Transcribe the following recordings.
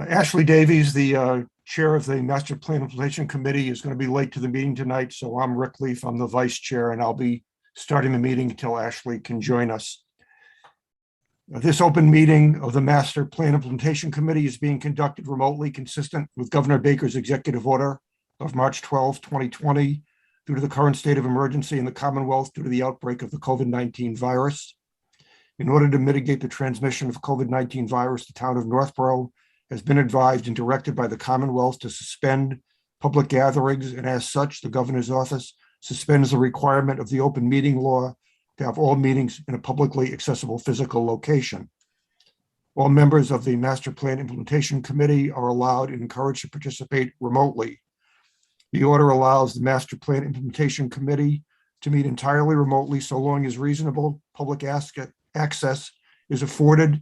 Ashley Davies, the chair of the Master Plan Implementation Committee, is going to be late to the meeting tonight. So I'm Rick Leaf. I'm the vice chair, and I'll be starting the meeting until Ashley can join us. This open meeting of the Master Plan Implementation Committee is being conducted remotely, consistent with Governor Baker's executive order of March 12, 2020, due to the current state of emergency in the Commonwealth due to the outbreak of the COVID-19 virus. In order to mitigate the transmission of COVID-19 virus, the town of Northborough has been advised and directed by the Commonwealth to suspend public gatherings, and as such, the governor's office suspends the requirement of the open meeting law to have all meetings in a publicly accessible physical location. All members of the Master Plan Implementation Committee are allowed and encouraged to participate remotely. The order allows the Master Plan Implementation Committee to meet entirely remotely so long as reasonable public access is afforded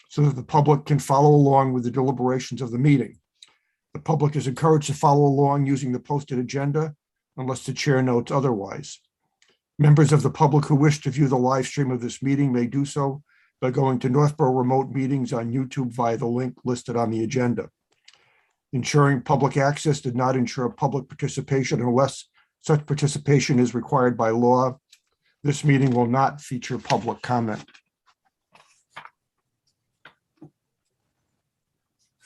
so that the public can follow along with the deliberations of the meeting. The public is encouraged to follow along using the posted agenda unless the chair notes otherwise. Members of the public who wish to view the live stream of this meeting may do so by going to Northborough Remote Meetings on YouTube via the link listed on the agenda. Ensuring public access did not ensure public participation unless such participation is required by law. This meeting will not feature public comment.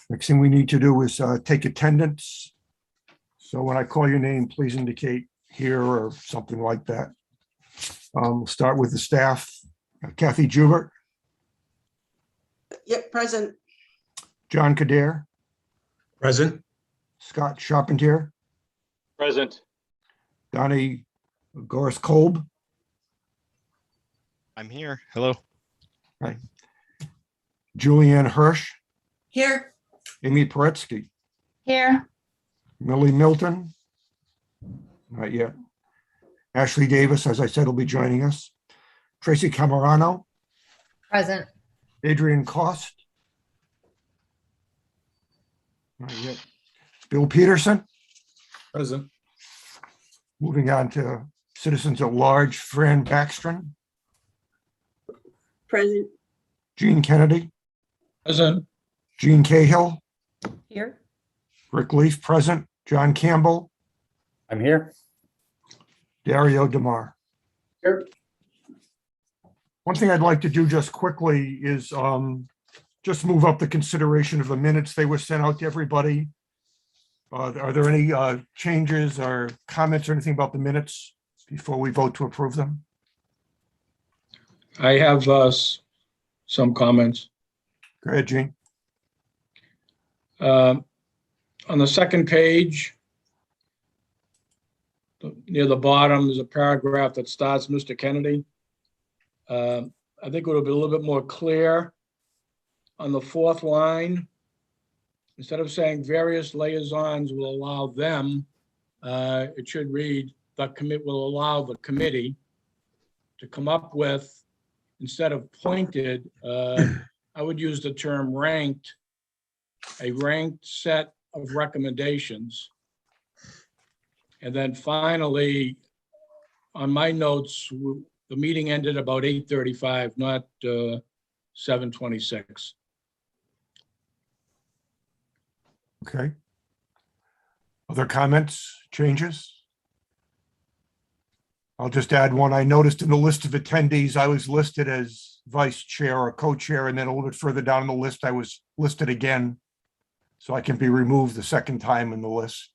Next thing we need to do is take attendance. So when I call your name, please indicate here or something like that. We'll start with the staff. Kathy Jubert. Yep, present. John Kader. Present. Scott Charpentier. Present. Donnie Goris Kolb. I'm here. Hello. Right. Julianne Hirsch. Here. Amy Paretsky. Here. Millie Milton. Not yet. Ashley Davis, as I said, will be joining us. Tracy Camerano. Present. Adrian Cost. Not yet. Bill Peterson. Present. Moving on to citizens at large, Fran Backstrom. Present. Gene Kennedy. Present. Gene Cahill. Here. Rick Leaf, present. John Campbell. I'm here. Dario DeMar. Here. One thing I'd like to do just quickly is just move up the consideration of the minutes. They were sent out to everybody. Are there any changes or comments or anything about the minutes before we vote to approve them? I have some comments. Go ahead, Gene. On the second page, near the bottom, there's a paragraph that starts Mr. Kennedy. I think it would be a little bit more clear on the fourth line. Instead of saying various liaisons will allow them, it should read the committee will allow the committee to come up with, instead of pointed, I would use the term ranked, a ranked set of recommendations. And then finally, on my notes, the meeting ended about 8:35, not 7:26. Okay. Other comments, changes? I'll just add one. I noticed in the list of attendees, I was listed as vice chair or co-chair, and then a little bit further down the list, I was listed again. So I can be removed the second time in the list.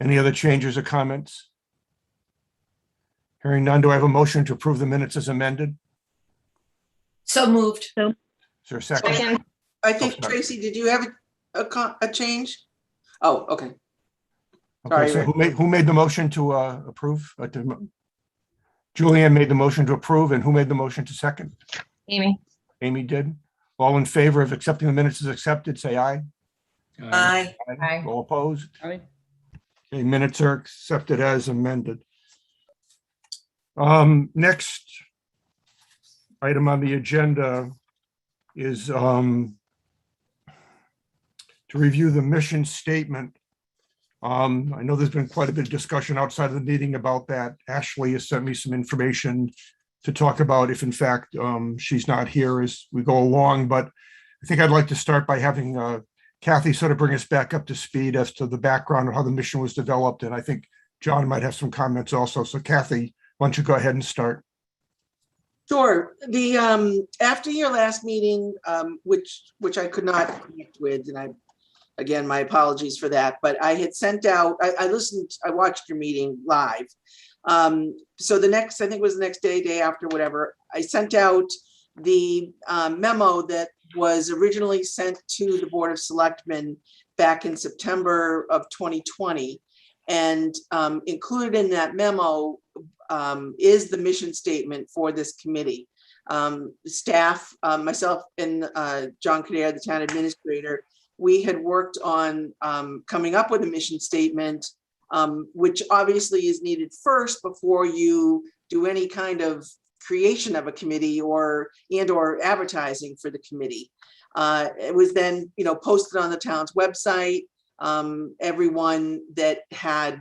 Any other changes or comments? Hearing none, do I have a motion to approve the minutes as amended? So moved. Is there a second? Second. I think, sorry. Tracy, did you have a change? Oh, okay. Okay, Sorry, so Rick. who made the motion to approve? Julianne made the motion to approve, and who made the motion to second? Amy. Amy did. All in favor of accepting the minutes as accepted, say aye. Aye. Aye. All opposed? Aye. Okay, minutes are accepted as amended. Next item on the agenda is to to review the mission statement. I know there's been quite a bit of discussion outside of the meeting about that. Ashley has sent me some information to talk about if in fact she's not here as we go along, but I think I'd like to start by having Kathy sort of bring us back up to speed as to the background of how the mission was developed. And I think John might have some comments also. So Kathy, why don't you go ahead and start? Sure. The after your last meeting, which I could not connect with, and again, my apologies for that, but I had sent out, I watched your meeting live. So the next, I think it was the next day after, whatever, I sent out the memo that was originally sent to the Board of Selectmen back in September of 2020. And included in that memo is the mission statement for this committee. Staff, myself and John Cadere, the town administrator, we had worked on coming up with a mission statement, which obviously is needed first before you do any kind of creation of a committee or advertising for the committee. It was then, posted on the town's website. Everyone that had,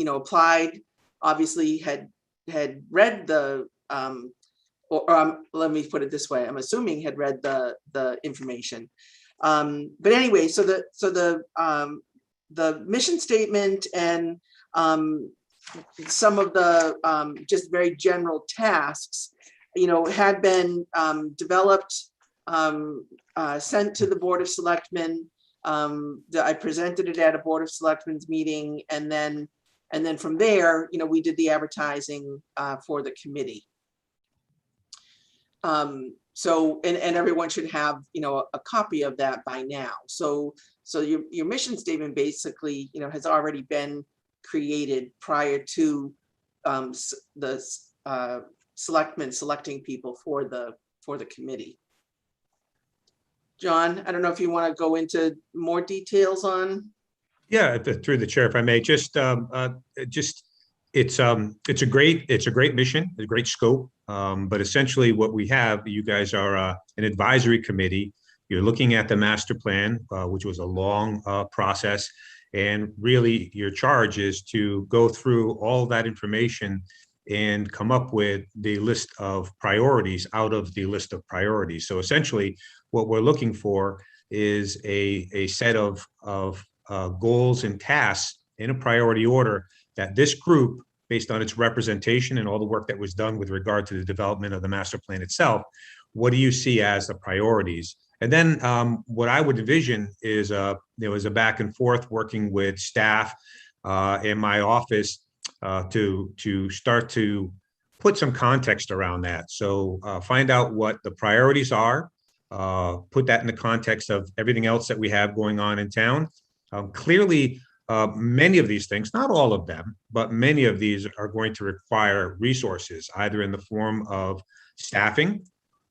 applied obviously had read the, let me put it this way, I'm assuming had read the information. But anyway, so the mission statement and some of the just very general tasks, had been developed, sent to the Board of Selectmen. I presented it at a Board of Selectmen's meeting, and then from there, we did the advertising for the committee. So everyone should have a copy of that by now. So your mission statement basically has already been created prior to the selectmen selecting people for the committee. John, I don't know if you want to go into more details on. Yeah, through the chair, if I may, it's a great mission, a great scope. But essentially what we have, you guys are an advisory committee. You're looking at the master plan, which was a long process. And really your charge is to go through all that information and come up with the list of priorities out of the list of priorities. So essentially what we're looking for is a set of goals and tasks in a priority order that this group, based on its representation and all the work that was done with regard to the development of the master plan itself, what do you see as the priorities? And then what I would envision is there was a back and forth working with staff in my office to start to put some context around that. So find out what the priorities are, put that in the context of everything else that we have going on in town. Clearly, many of these things, not all of them, but many of these are going to require resources, either in the form of staffing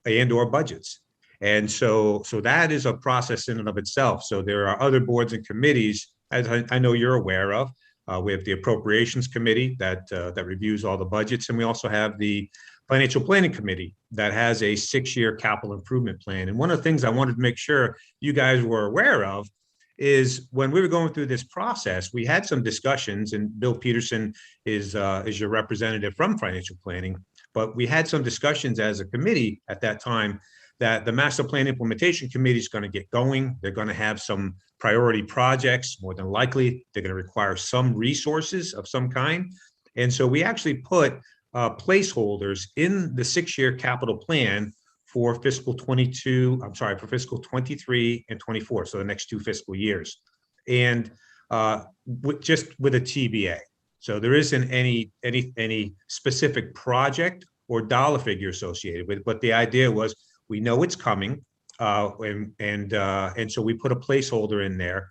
and or budgets. And so that is a process in and of itself. So there are other boards and committees, as I know you're aware of. We have the Appropriations Committee that reviews all the budgets. And we also have the Financial Planning Committee that has a 6-year capital improvement plan. And one of the things I wanted to make sure you guys were aware of is when we were going through this process, we had some discussions, and Bill Peterson is your representative from financial planning, but we had some discussions as a committee at that time that the Master Plan Implementation Committee is going to get going. They're going to have some priority projects. More than likely, they're going to require some resources of some kind. And so we actually put placeholders in the 6-year capital plan for fiscal 23 and 24. So the next 2 fiscal years. And just with a TBA. So there isn't any specific project or dollar figure associated with it, but the idea was we know it's coming, and so we put a placeholder in there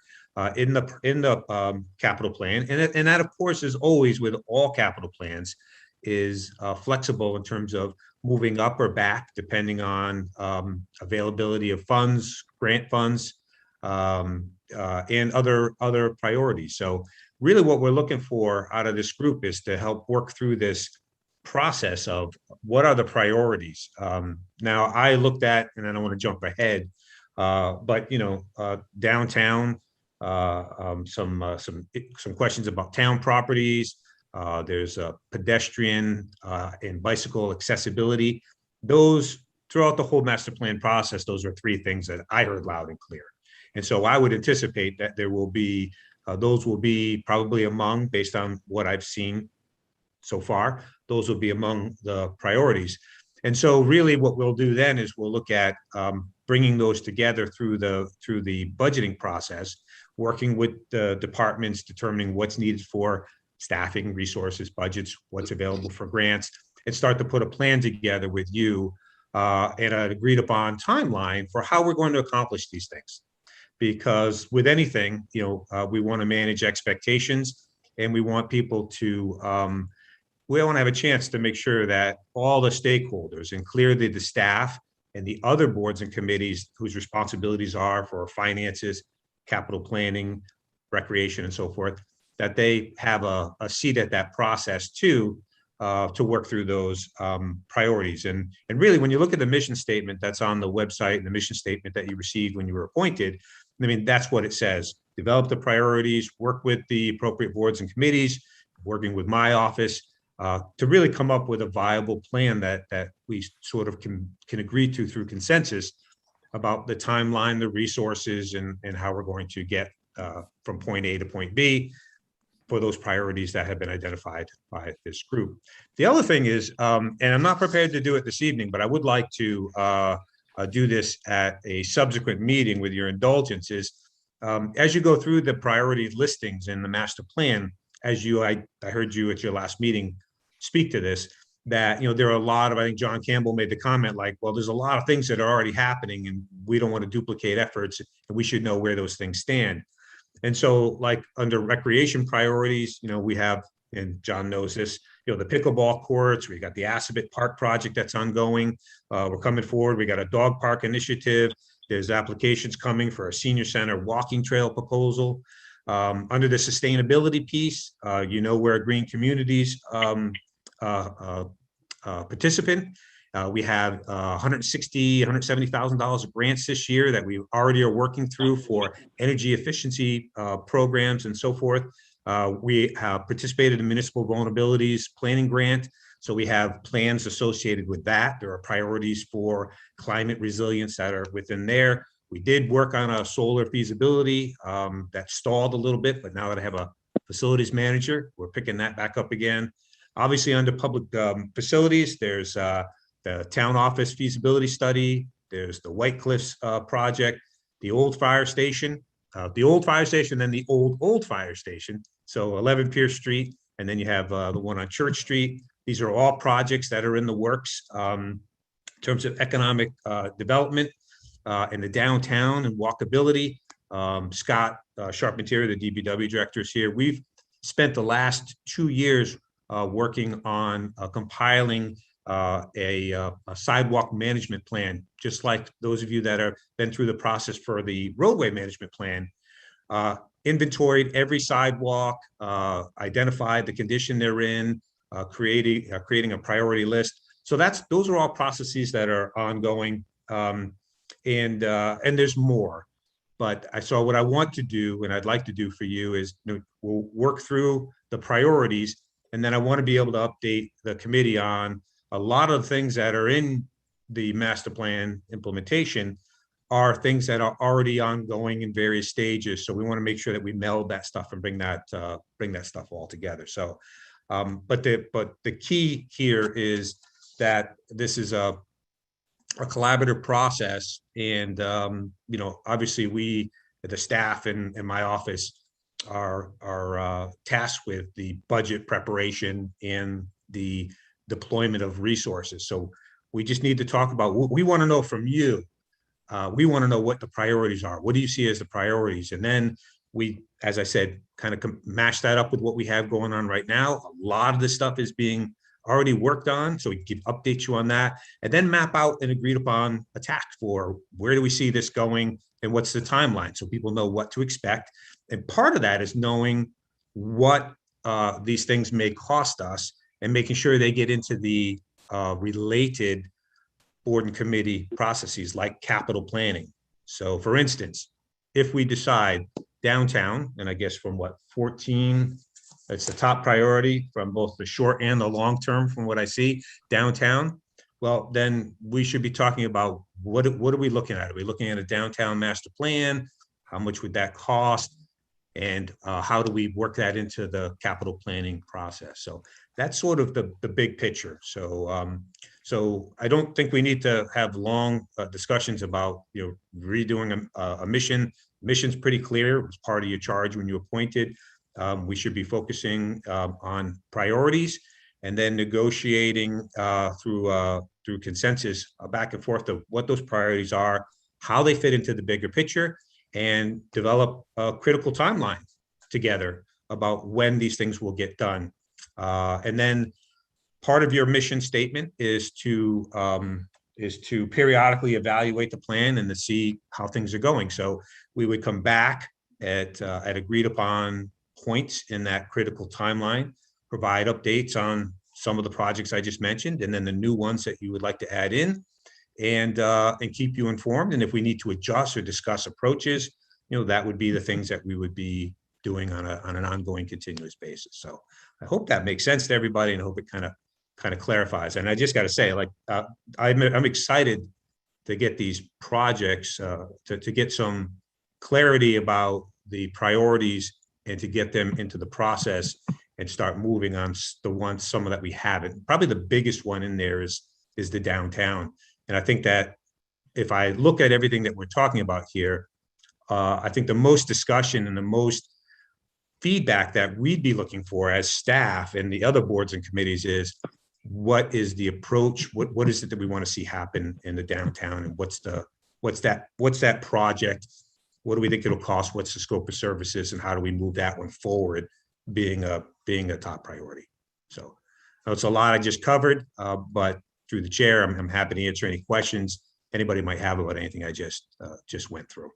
in the capital plan, and that of course is always with all capital plans is flexible in terms of moving up or back depending on availability of funds, grant funds, and other priorities. So really what we're looking for out of this group is to help work through this process of what are the priorities. Now I looked at, and I don't want to jump ahead, but downtown some questions about town properties. There's a pedestrian and bicycle accessibility. Those throughout the whole master plan process, those are three things that I heard loud and clear. And so I would anticipate that there will be, those will be probably among, based on what I've seen so far, those will be among the priorities. And so really what we'll do then is we'll look at bringing those together through the budgeting process, working with the departments, determining what's needed for staffing, resources, budgets, what's available for grants, and start to put a plan together with you and an agreed upon timeline for how we're going to accomplish these things. Because with anything, we want to manage expectations, and we want people to, we want to have a chance to make sure that all the stakeholders, and clearly the staff and the other boards and committees whose responsibilities are for finances, capital planning, recreation, and so forth, that they have a seat at that process too, to work through those priorities. And really, when you look at the mission statement that's on the website and the mission statement that you received when you were appointed, I mean, that's what it says. Develop the priorities, work with the appropriate boards and committees, working with my office to really come up with a viable plan that we sort of can agree to through consensus about the timeline, the resources, and how we're going to get from point A to point B for those priorities that have been identified by this group. The other thing is, and I'm not prepared to do it this evening, but I would like to do this at a subsequent meeting with your indulgence, is as you go through the priority listings in the master plan, as I heard you at your last meeting speak to this, that there are a lot of, I think John Campbell made the comment like, well, there's a lot of things that are already happening and we don't want to duplicate efforts, and we should know where those things stand. And so, like under recreation priorities, we have, and John knows this, the pickleball courts, we got the Assabet Park project that's ongoing. We're coming forward. We got a dog park initiative. There's applications coming for a senior center walking trail proposal. Under the sustainability piece, we're a green communities participant. We have $170,000 of grants this year that we already are working through for energy efficiency programs and so forth. We have participated in municipal vulnerabilities planning grant. So we have plans associated with that. There are priorities for climate resilience that are within there. We did work on a solar feasibility that stalled a little bit, but now that I have a facilities manager, we're picking that back up again. Obviously, under public facilities, there's the town office feasibility study. There's the White Cliffs project, the old fire station, then the old fire station. So 11 Pierce Street, and then you have the one on Church Street. These are all projects that are in the works in terms of economic development in the downtown and walkability. Scott Charpentier, the DPW director, is here. We've spent the last 2 years working on compiling a sidewalk management plan, just like those of you that have been through the process for the roadway management plan. Inventoried every sidewalk, identified the condition they're in, creating a priority list. So those are all processes that are ongoing, and there's more. But so what I want to do, and I'd like to do for you, is we'll work through the priorities, and then I want to be able to update the committee on a lot of the things that are in the master plan implementation are things that are already ongoing in various stages. So we want to make sure that we meld that stuff and bring that stuff all together. So, but the key here is that this is a collaborative process, and obviously we, the staff and my office, are tasked with the budget preparation and the deployment of resources. So we just need to talk about what we want to know from you. We want to know what the priorities are. What do you see as the priorities? And then we, as I said, kind of mash that up with what we have going on right now. A lot of this stuff is being already worked on, so we can update you on that, and then map out an agreed upon attack for where do we see this going and what's the timeline, so people know what to expect. And part of that is knowing what these things may cost us and making sure they get into the related board and committee processes like capital planning. So for instance, if we decide downtown, and I guess from what, 14, it's the top priority from both the short and the long term from what I see, downtown. Well, then we should be talking about what are we looking at? Are we looking at a downtown master plan? How much would that cost? And how do we work that into the capital planning process? So that's sort of the big picture. So so I don't think we need to have long discussions about redoing a mission. Mission's pretty clear. It was part of your charge when you appointed. We should be focusing on priorities and then negotiating through consensus back and forth of what those priorities are, how they fit into the bigger picture, and develop a critical timeline together about when these things will get done. And then part of your mission statement is to periodically evaluate the plan and to see how things are going. So we would come back at agreed upon points in that critical timeline, provide updates on some of the projects I just mentioned, and then the new ones that you would like to add in, and keep you informed. And if we need to adjust or discuss approaches, that would be the things that we would be doing on an ongoing continuous basis. So I hope that makes sense to everybody, and I hope it kind of clarifies. And I just got to say, like, I'm excited to get these projects, to get some clarity about the priorities and to get them into the process and start moving on some of that we haven't. Probably the biggest one in there is the downtown. And I think that if I look at everything that we're talking about here, I think the most discussion and the most feedback that we'd be looking for as staff and the other boards and committees is, what is the approach? What is it that we want to see happen in the downtown? And what's that project? What do we think it'll cost? What's the scope of services? And how do we move that one forward, being a top priority? So it's a lot I just covered, but through the chair, I'm happy to answer any questions anybody might have about anything I just went through.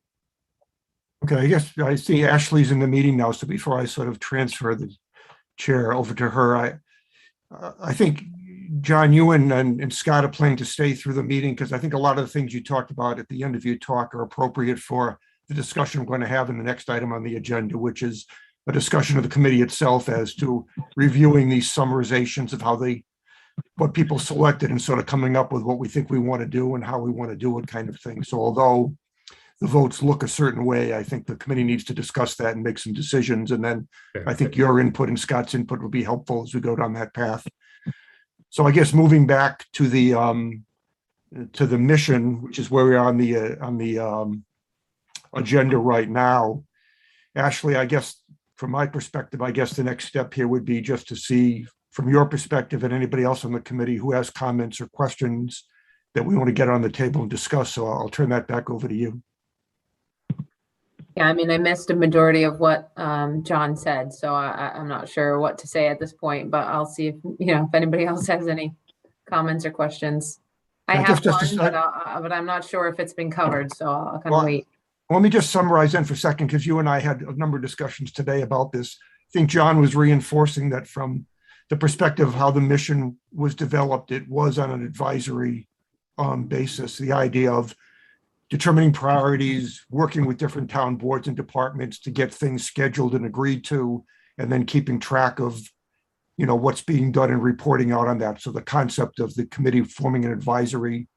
Okay, I guess I see Ashley's in the meeting now, so before I sort of transfer the chair over to her, I think, John, you and Scott are planning to stay through the meeting, because I think a lot of the things you talked about at the end of your talk are appropriate for the discussion we're going to have in the next item on the agenda, which is a discussion of the committee itself as to reviewing these summarizations of what people selected and sort of coming up with what we think we want to do and how we want to do it, kind of thing. So although the votes look a certain way, I think the committee needs to discuss that and make some decisions. And then I think your input and Scott's input will be helpful as we go down that path. So I guess moving back to the mission, which is where we are on the agenda right now. Ashley, I guess from my perspective, I guess the next step here would be just to see from your perspective and anybody else on the committee who has comments or questions that we want to get on the table and discuss. So I'll turn that back over to you. Yeah, I mean, I missed a majority of what John said, so I'm not sure what to say at this point, but I'll see if anybody else has any comments or questions. I have one, but I'm not sure if it's been covered, so I'll kind of wait. Let me just summarize then for a second, because you and I had a number of discussions today about this. I think John was reinforcing that from the perspective of how the mission was developed, it was on an advisory basis. The idea of determining priorities, working with different town boards and departments to get things scheduled and agreed to, and then keeping track of, what's being done and reporting out on that. So the concept of the committee forming an advisory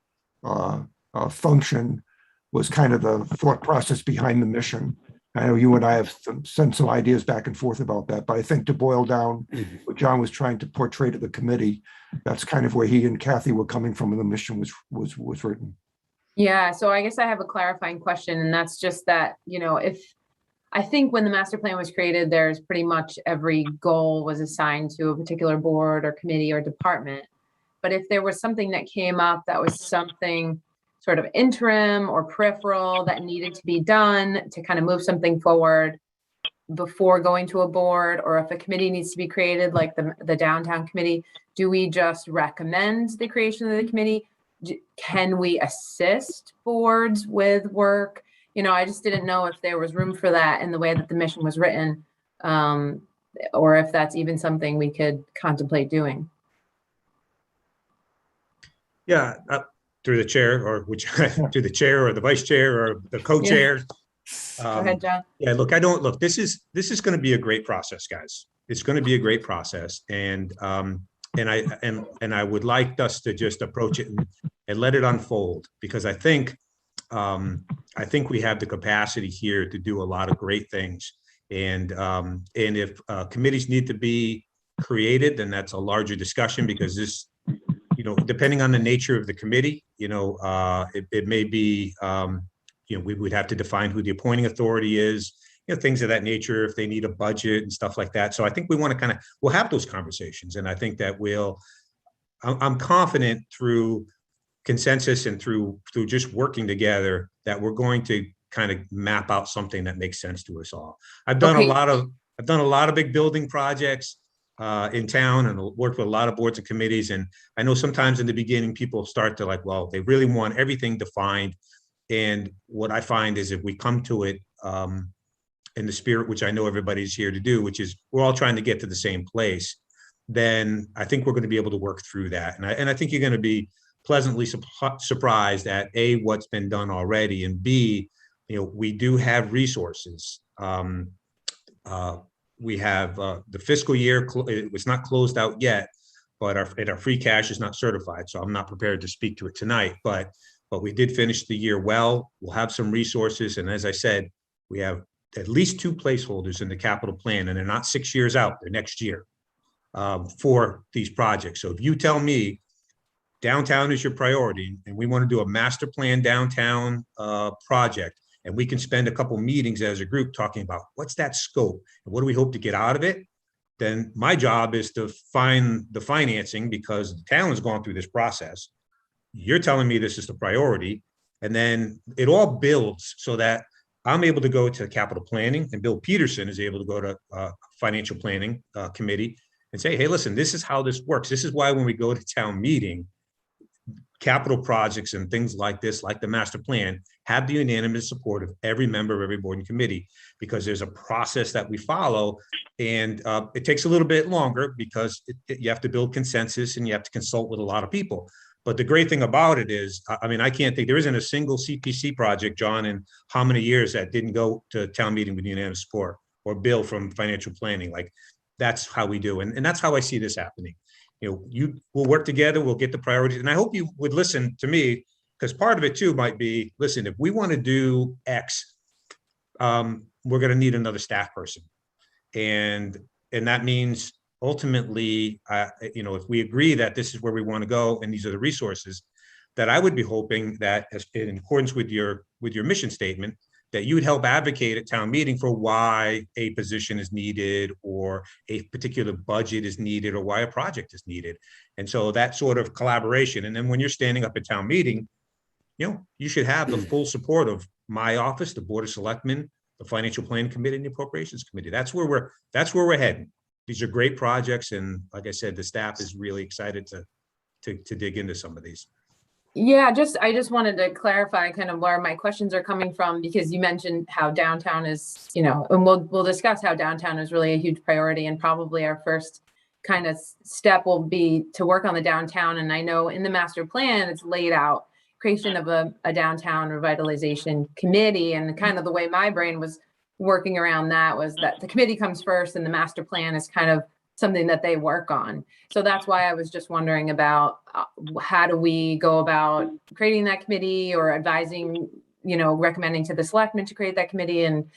function was kind of the thought process behind the mission. I know you and I have sent some ideas back and forth about that, but I think to boil down what John was trying to portray to the committee, that's kind of where he and Kathy were coming from when the mission was written. Yeah, so I guess I have a clarifying question, and that's just that, if I think when the master plan was created, there's pretty much every goal was assigned to a particular board or committee or department. But if there was something that came up that was something sort of interim or peripheral that needed to be done to kind of move something forward before going to a board, or if a committee needs to be created, like the downtown committee, do we just recommend the creation of the committee? Can we assist boards with work? I just didn't know if there was room for that in the way that the mission was written, or if that's even something we could contemplate doing. Yeah, through the chair, or to the chair or the vice chair or the co-chair. Go ahead, John. Yeah, look, this is going to be a great process, guys. It's going to be a great process. And I would like us to just approach it and let it unfold, because I think we have the capacity here to do a lot of great things. And if committees need to be created, then that's a larger discussion, because this, depending on the nature of the committee, it may be, we would have to define who the appointing authority is, things of that nature, if they need a budget and stuff like that. So I think we want to we'll have those conversations. And I think that I'm confident through consensus and through just working together that we're going to kind of map out something that makes sense to us all. I've done a lot of big building projects in town, and worked with a lot of boards and committees. And I know sometimes in the beginning, people start to they really want everything defined. And what I find is, if we come to it in the spirit, which I know everybody's here to do, which is we're all trying to get to the same place, then I think we're going to be able to work through that. And I think you're going to be pleasantly surprised at A, what's been done already, and B, we do have resources. We have the fiscal year, it was not closed out yet, but our free cash is not certified. So I'm not prepared to speak to it tonight, but we did finish the year well. We'll have some resources. And as I said, we have at least 2 placeholders in the capital plan, and they're not 6 years out, they're next year for these projects. So if you tell me downtown is your priority, and we want to do a master plan downtown project, and we can spend a couple meetings as a group talking about what's that scope and what do we hope to get out of it, then my job is to find the financing, because the town has gone through this process. You're telling me this is the priority, and then it all builds so that I'm able to go to capital planning, and Bill Peterson is able to go to financial planning committee and say, hey, listen, this is how this works. This is why when we go to town meeting, capital projects and things like this, like the master plan, have the unanimous support of every member of every board and committee, because there's a process that we follow. And it takes a little bit longer, because you have to build consensus and you have to consult with a lot of people. But the great thing about it is, I can't think, there isn't a single CPC project, John, in how many years that didn't go to town meeting with unanimous support, or Bill from financial planning. Like, that's how we do. And that's how I see this happening. We'll work together, we'll get the priorities. And I hope you would listen to me, because part of it too might be, listen, if we want to do X, we're going to need another staff person. And that means ultimately, if we agree that this is where we want to go and these are the resources, that I would be hoping that, in accordance with your mission statement, that you would help advocate at town meeting for why a position is needed, or a particular budget is needed, or why a project is needed. And so that sort of collaboration. And then when you're standing up at town meeting, you should have the full support of my office, the Board of Selectmen, the Financial Planning Committee, and the Appropriations Committee. That's where we're heading. These are great projects. And like I said, the staff is really excited to dig into some of these. Yeah, I just wanted to clarify kind of where my questions are coming from, because you mentioned how downtown is, and we'll discuss how downtown is really a huge priority, and probably our first kind of step will be to work on the downtown. And I know in the master plan, it's laid out creation of a downtown revitalization committee, and kind of the way my brain was working around that was that the committee comes first and the master plan is kind of something that they work on. So that's why I was just wondering about how do we go about creating that committee, or advising, recommending to the selectmen to create that committee, and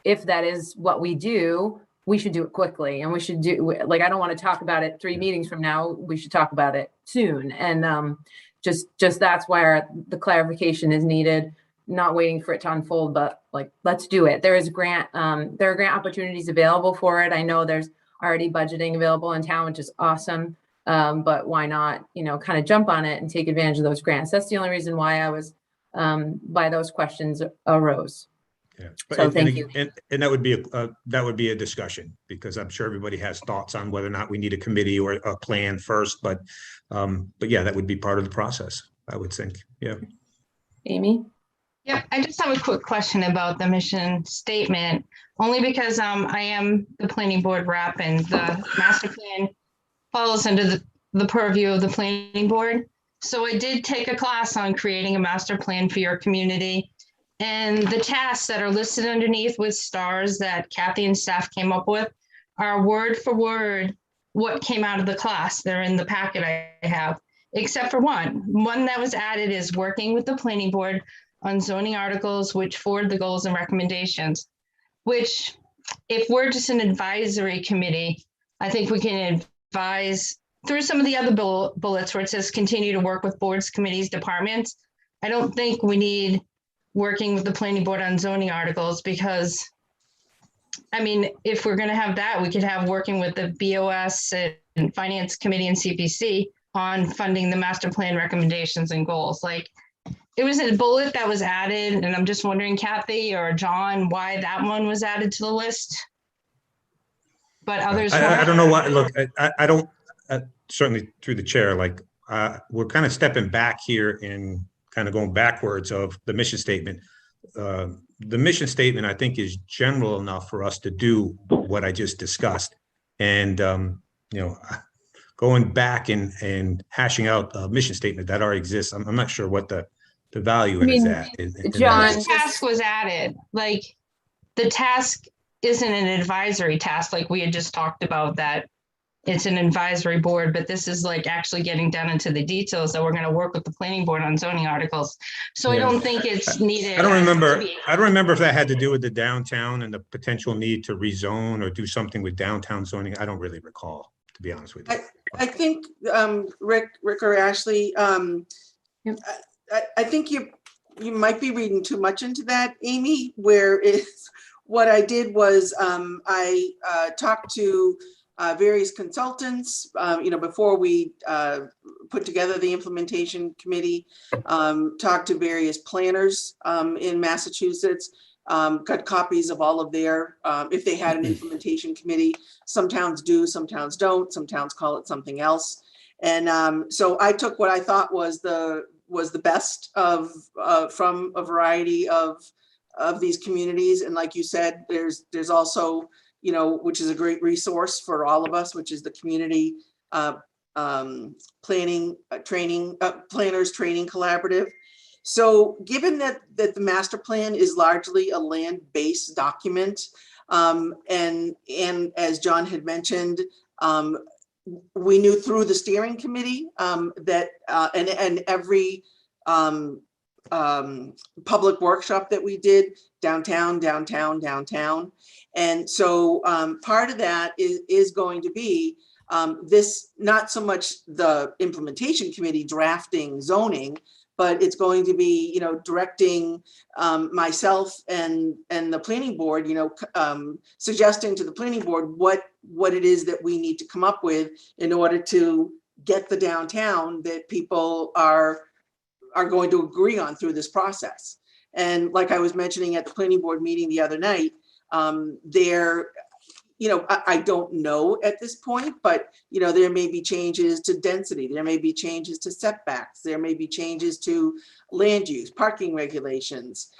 if that is what we do, we should do it quickly, and we should do, I don't want to talk about it 3 meetings from now. We should talk about it soon. And just that's where the clarification is needed. Not waiting for it to unfold, but let's do it. There are grant opportunities available for it. I know there's already budgeting available in town, which is awesome. But why not, kind of jump on it and take advantage of those grants? That's the only reason why why those questions arose. Yeah. So thank you. And that would be a discussion, because I'm sure everybody has thoughts on whether or not we need a committee or a plan first. But yeah, that would be part of the process, I would think. Yeah. Amy? Yeah, I just have a quick question about the mission statement, only because I am the planning board rep, and the master plan falls under the purview of the planning board. So I did take a class on creating a master plan for your community. And the tasks that are listed underneath with stars that Kathy and staff came up with are word for word what came out of the class. They're in the packet I have, except for one. One that was added is working with the planning board on zoning articles which forward the goals and recommendations, which if we're just an advisory committee, I think we can advise through some of the other bullets where it says continue to work with boards, committees, departments. I don't think we need working with the planning board on zoning articles because, I mean, if we're going to have that, we could have working with the BOS and Finance Committee and CPC on funding the master plan recommendations and goals. Like, it was a bullet that was added, and I'm just wondering, Kathy or John, why that one was added to the list. But others, I don't know why. Look, I don't, certainly through the chair, like we're kind of stepping back here and kind of going backwards of the mission statement. The mission statement, I think, is general enough for us to do what I just discussed. And, you know, going back and hashing out a mission statement that already exists, I'm not sure what the value in is at. John, the task was added. Like, the task isn't an advisory task like we had just talked about, that it's an advisory board, but this is like actually getting down into the details that we're going to work with the planning board on zoning articles. So I don't think it's needed. I don't remember if that had to do with the downtown and the potential need to rezone or do something with downtown zoning. I don't really recall, to be honest with you. I think, Rick or Ashley, Yep. I think you might be reading too much into that, Amy, where it's, what I did was I talked to various consultants, before we put together the implementation committee, talked to various planners in Massachusetts, got copies of all of their, if they had an implementation committee. Some towns do, some towns don't, some towns call it something else. And so I took what I thought was the best of from a variety of these communities. And like you said, there's also, which is a great resource for all of us, which is the community planners training collaborative. So given that the master plan is largely a land-based document, and as John had mentioned, we knew through the steering committee that and every public workshop that we did, downtown. And so part of that is going to be this, not so much the implementation committee drafting zoning, but it's going to be, directing myself and the planning board, suggesting to the planning board what it is that we need to come up with in order to get the downtown that people are going to agree on through this process. And like I was mentioning at the planning board meeting the other night, I don't know at this point, but there may be changes to density, there may be changes to setbacks, there may be changes to land use, parking regulations.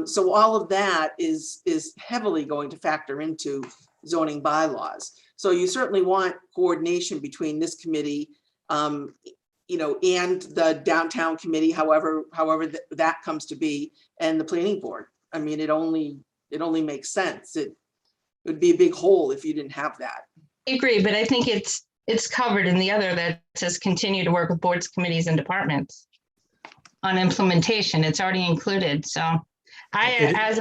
So all of that is heavily going to factor into zoning bylaws. So you certainly want coordination between this committee, and the downtown committee, however that comes to be, and the planning board. I mean, it only makes sense. It would be a big hole if you didn't have that. I agree, but I think it's covered in the other that says continue to work with boards, committees, and departments on implementation. It's already included. So there's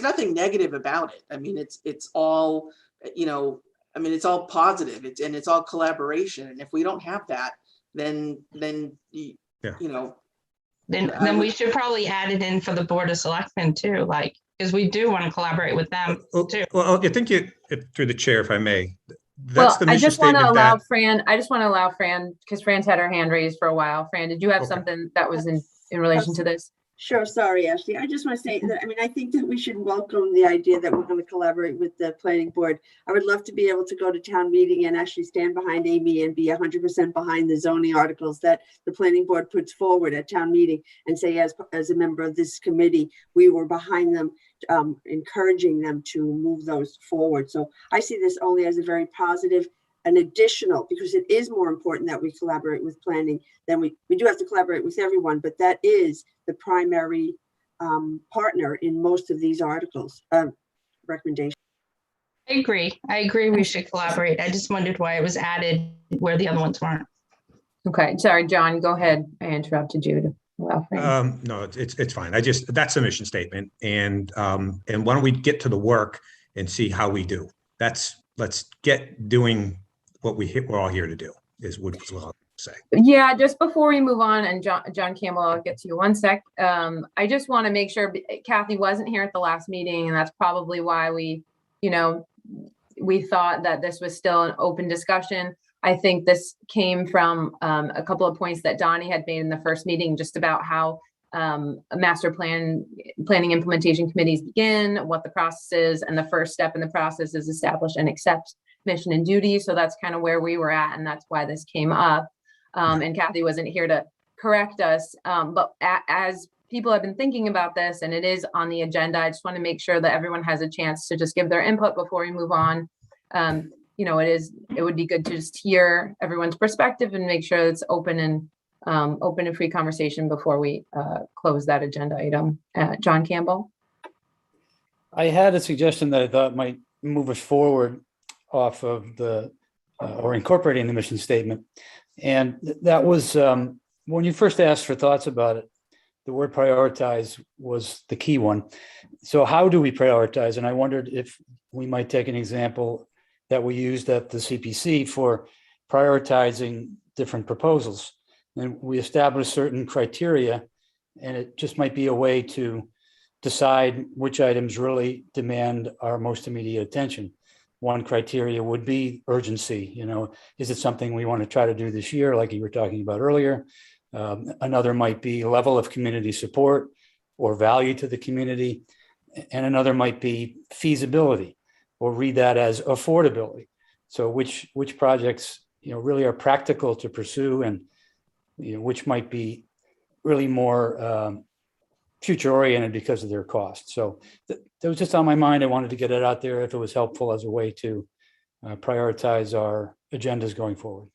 nothing negative about it. I mean, it's all, it's all positive. It's all collaboration. And if we don't have that, then we should probably add it in for the Board of Selectmen too, because we do want to collaborate with them too. Well, I think through the chair, if I may. I just want to allow Fran, because Fran's had her hand raised for a while. Fran, did you have something that was in relation to this? Sure. Sorry, Ashley. I just want to say that, I think that we should welcome the idea that we're going to collaborate with the planning board. I would love to be able to go to town meeting and actually stand behind Amy and be 100% behind the zoning articles that the planning board puts forward at town meeting, and say, as a member of this committee, we were behind them, encouraging them to move those forward. So I see this only as a very positive an additional, because it is more important that we collaborate with planning than we do have to collaborate with everyone, but that is the primary partner in most of these articles, recommendations. I agree. I agree we should collaborate. I just wondered why it was added where the other ones weren't. Okay, sorry, John, go ahead. I interrupted you. No, it's fine. That's the mission statement. And why don't we get to the work and see how we do? Let's get doing what we're all here to do is what I'll say. Yeah, just before we move on, and John Campbell, I'll get to you one sec. I just want to make sure Kathy wasn't here at the last meeting, and that's probably why we thought that this was still an open discussion. I think this came from a couple of points that Donnie had made in the first meeting, just about how master planning implementation committees begin, what the process is, and the first step in the process is establish and accept mission and duty. So that's kind of where we were at, and that's why this came up. And Kathy wasn't here to correct us, but as people have been thinking about this, and it is on the agenda, I just want to make sure that everyone has a chance to just give their input before we move on. It would be good to just hear everyone's perspective and make sure it's open and free conversation before we close that agenda item. John Campbell. I had a suggestion that I thought might move us forward off of or incorporating the mission statement. And that was when you first asked for thoughts about it, the word prioritize was the key one. So how do we prioritize? And I wondered if we might take an example that we used at the CPC for prioritizing different proposals. And we established certain criteria, and it just might be a way to decide which items really demand our most immediate attention. One criteria would be urgency. Is it something we want to try to do this year, like you were talking about earlier? Another might be level of community support or value to the community. And another might be feasibility, or read that as affordability. So which projects really are practical to pursue, and which might be really more future oriented because of their cost. So that was just on my mind. I wanted to get it out there if it was helpful as a way to prioritize our agendas going forward.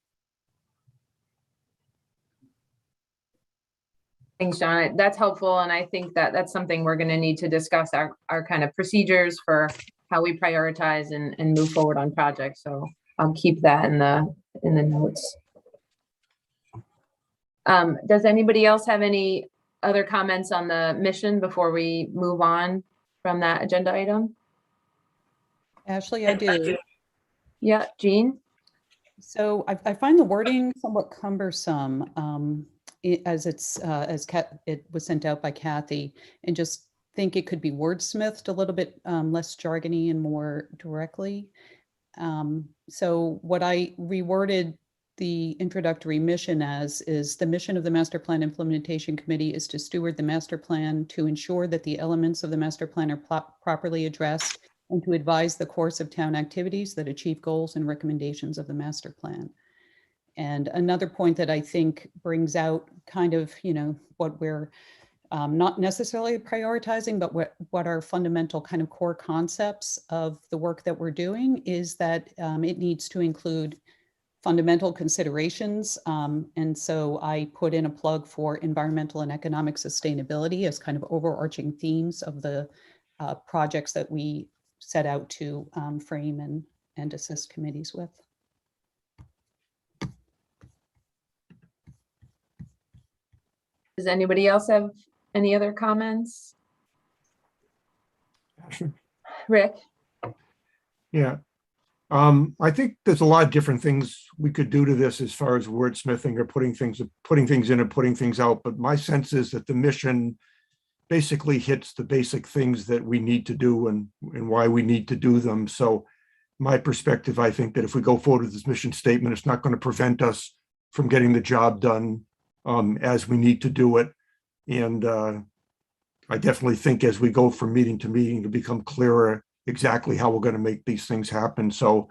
Thanks, John. That's helpful. And I think that that's something we're going to need to discuss our kind of procedures for how we prioritize and move forward on projects. So I'll keep that in the notes. Does anybody else have any other comments on the mission before we move on from that agenda item? Ashley, I do. Yeah, Jean? So I find the wording somewhat cumbersome as it was sent out by Kathy, and just think it could be wordsmithed a little bit less jargony and more directly. So what I reworded the introductory mission as is the mission of the Master Plan Implementation Committee is to steward the master plan, to ensure that the elements of the master plan are properly addressed, and to advise the course of town activities that achieve goals and recommendations of the master plan. And another point that I think brings out kind of, what we're not necessarily prioritizing, but what are fundamental kind of core concepts of the work that we're doing is that it needs to include fundamental considerations. And so I put in a plug for environmental and economic sustainability as kind of overarching themes of the projects that we set out to frame and assist committees with. Does anybody else have any other comments? Sure. Rick? Yeah. I think there's a lot of different things we could do to this as far as wordsmithing or putting things in and putting things out. But my sense is that the mission basically hits the basic things that we need to do and why we need to do them. So my perspective, I think that if we go forward with this mission statement, it's not going to prevent us from getting the job done as we need to do it. And I definitely think as we go from meeting to meeting to become clearer exactly how we're going to make these things happen. So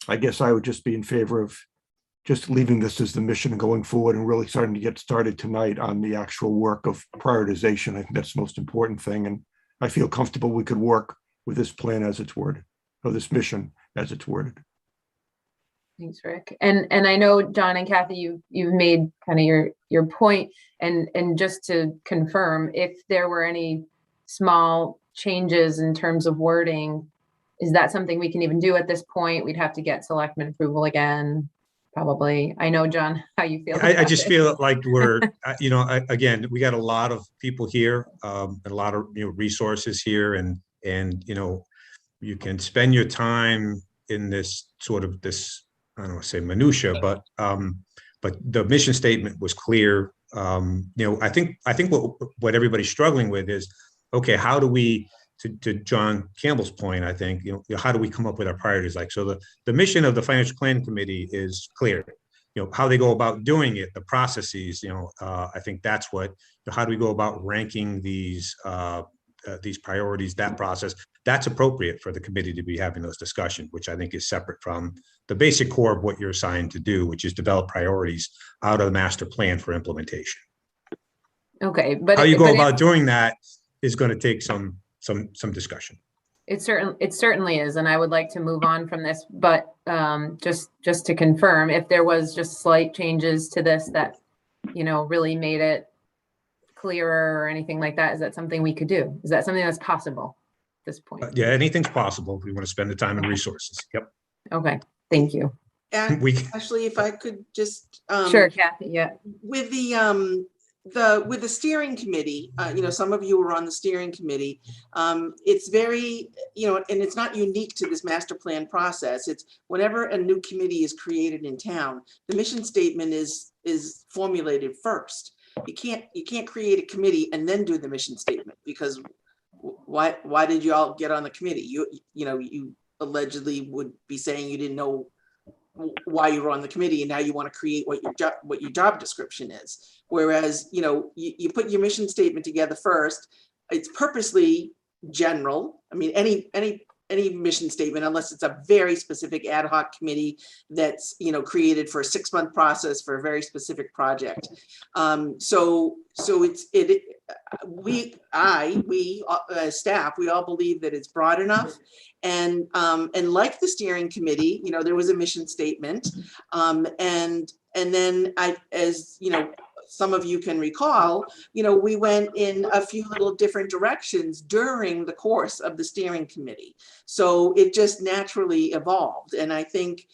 I guess I would just be in favor of just leaving this as the mission and going forward and really starting to get started tonight on the actual work of prioritization. I think that's the most important thing. And I feel comfortable we could work with this plan as it's worded, or this mission as it's worded. Thanks, Rick. And I know John and Kathy, you've made kind of your point, and just to confirm, if there were any small changes in terms of wording, is that something we can even do at this point? We'd have to get selectmen approval again, probably. I know, John, how you feel. I about just it. feel like we're, again, we got a lot of people here, a lot of, resources here, and, you can spend your time in this sort of this, I don't want to say minutia, but the mission statement was clear. I think what everybody's struggling with is, okay, how do we, to John Campbell's point, I think, how do we come up with our priorities? Like, so the mission of the Financial Planning Committee is clear. How they go about doing it, the processes, I think that's what, how do we go about ranking these priorities, that process, that's appropriate for the committee to be having those discussions, which I think is separate from the basic core of what you're assigned to do, which is develop priorities out of the master plan for implementation. Okay, but how you go about doing that is going to take some discussion. It certainly is, and I would like to move on from this, but just to confirm, if there was just slight changes to this that, really made it clearer or anything like that, is that something we could do? Is that something that's possible at this point? Yeah, anything's possible if we want to spend the time and resources. Yep. Okay, thank you. And Ashley, if I could just sure, Kathy. Yeah. With the steering committee, some of you were on the steering committee. It's very, and it's not unique to this master plan process. It's whenever a new committee is created in town, the mission statement is formulated first. You can't create a committee and then do the mission statement, because why did you all get on the committee? You allegedly would be saying you didn't know why you were on the committee, and now you want to create what your job description is. Whereas, you put your mission statement together first. It's purposely general. I mean, any mission statement, unless it's a very specific ad hoc committee that's, created for a 6-month process for a very specific project. We as staff, we all believe that it's broad enough. And like the steering committee, there was a mission statement. And then some of you can recall, we went in a few little different directions during the course of the steering committee. So it just naturally evolved. And I think,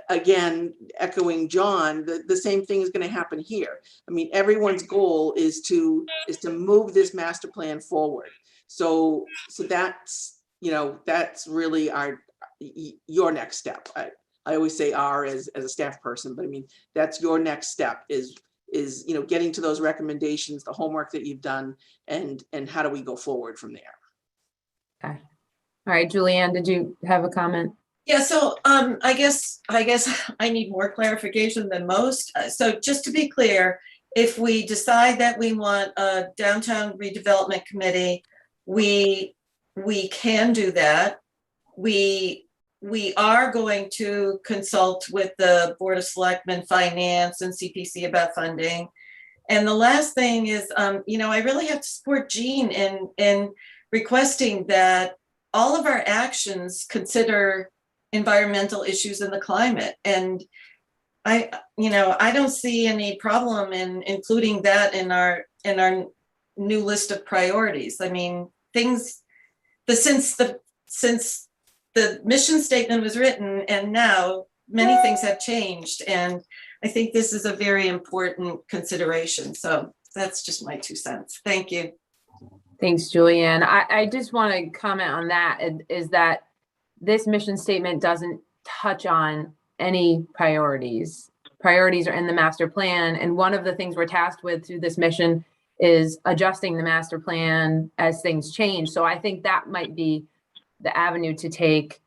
again, echoing John, the same thing is going to happen here. I mean, everyone's goal is to move this master plan forward. So that's, that's really your next step. I always say as a staff person, but I mean, that's your next step is getting to those recommendations, the homework that you've done, and how do we go forward from there? Okay. All right, Julianne, did you have a comment? Yeah, so I guess I need more clarification than most. So just to be clear, if we decide that we want a downtown redevelopment committee, we can do that. We are going to consult with the Board of Selectmen, Finance, and CPC about funding. And the last thing is, I really have to support Jean in requesting that all of our actions consider environmental issues in the climate. And I don't see any problem in including that in our new list of priorities. I mean, since the mission statement was written and now many things have changed. And I think this is a very important consideration. So that's just my 2 cents. Thank you. Thanks, Julianne. I just want to comment on that, is that this mission statement doesn't touch on any priorities. Priorities are in the master plan. And one of the things we're tasked with through this mission is adjusting the master plan as things change. So I think that might be the avenue to take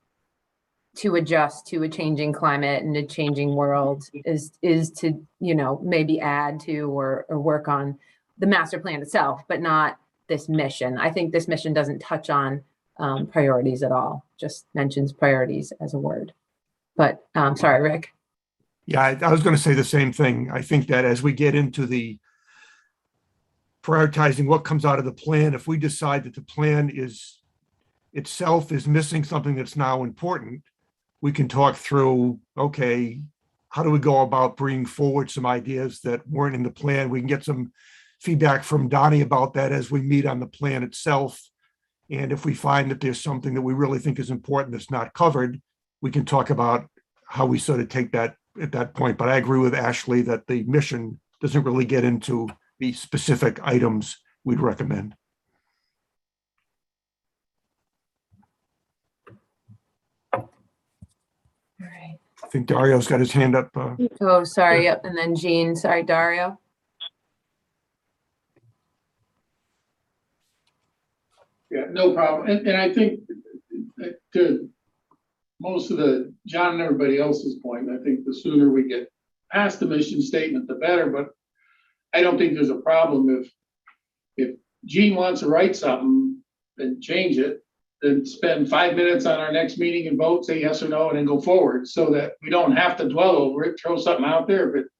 to adjust to a changing climate and a changing world is to, maybe add to or work on the master plan itself, but not this mission. I think this mission doesn't touch on priorities at all, just mentions priorities as a word. But sorry, Rick. Yeah, I was going to say the same thing. I think that as we get into the prioritizing what comes out of the plan, if we decide that the plan itself is missing something that's now important, we can talk through, okay, how do we go about bringing forward some ideas that weren't in the plan? We can get some feedback from Donnie about that as we meet on the plan itself. And if we find that there's something that we really think is important that's not covered, we can talk about how we sort of take that at that point. But I agree with Ashley that the mission doesn't really get into the specific items we'd recommend. All right. I think Dario's got his hand up. Oh, sorry. Yep. And then Jean. Sorry, Dario. Yeah, no problem. And I think to most of the, John and everybody else's point, I think the sooner we get past the mission statement, the better, but I don't think there's a problem if Gene wants to write something, then change it, then spend 5 minutes on our next meeting and vote, say yes or no, and then go forward so that we don't have to dwell over it, throw something out there. If it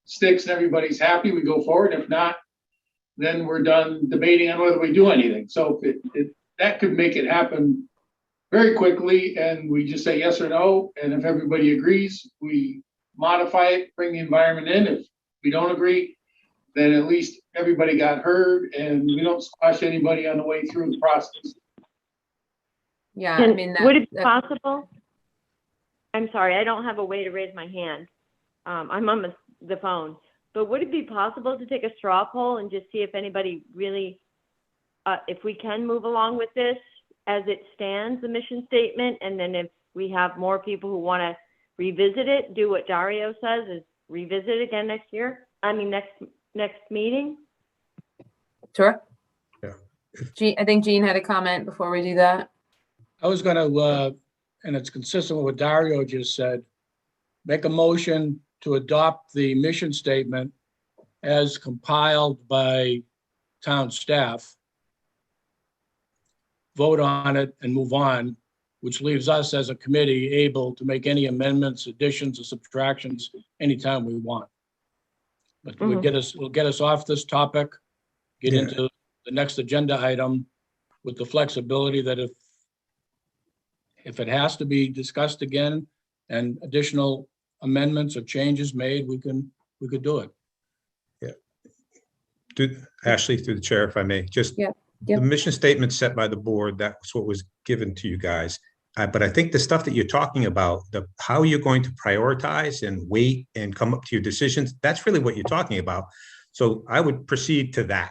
sticks and everybody's happy, we go forward. If not, then we're done debating on whether we do anything. So if that could make it happen very quickly and we just say yes or no. And if everybody agrees, we modify it, bring the environment in. If we don't agree, then at least everybody got heard and we don't squash anybody on the way through the process. Yeah, I mean, would it be possible? I'm sorry, I don't have a way to raise my hand. I'm on the phone. But would it be possible to take a straw poll and just see if anybody really, if we can move along with this as it stands, the mission statement, and then if we have more people who want to revisit it, do what Dario says, is revisit it again next year? I mean, next meeting? Sure. Yeah. Jean, I think Jean had a comment before we do that. I was gonna, and it's consistent with what Dario just said, make a motion to adopt the mission statement as compiled by town staff, vote on it and move on, which leaves us as a committee able to make any amendments, additions, or subtractions anytime we want. But it'll get us off this topic, get into the next agenda item with the flexibility that if it has to be discussed again and additional amendments or changes made, we could do it. Ashley, through the chair, if I may, just the mission statement set by the board, that's what was given to you guys. But I think the stuff that you're talking about, how you're going to prioritize and wait and come up to your decisions, that's really what you're talking about. So I would proceed to that.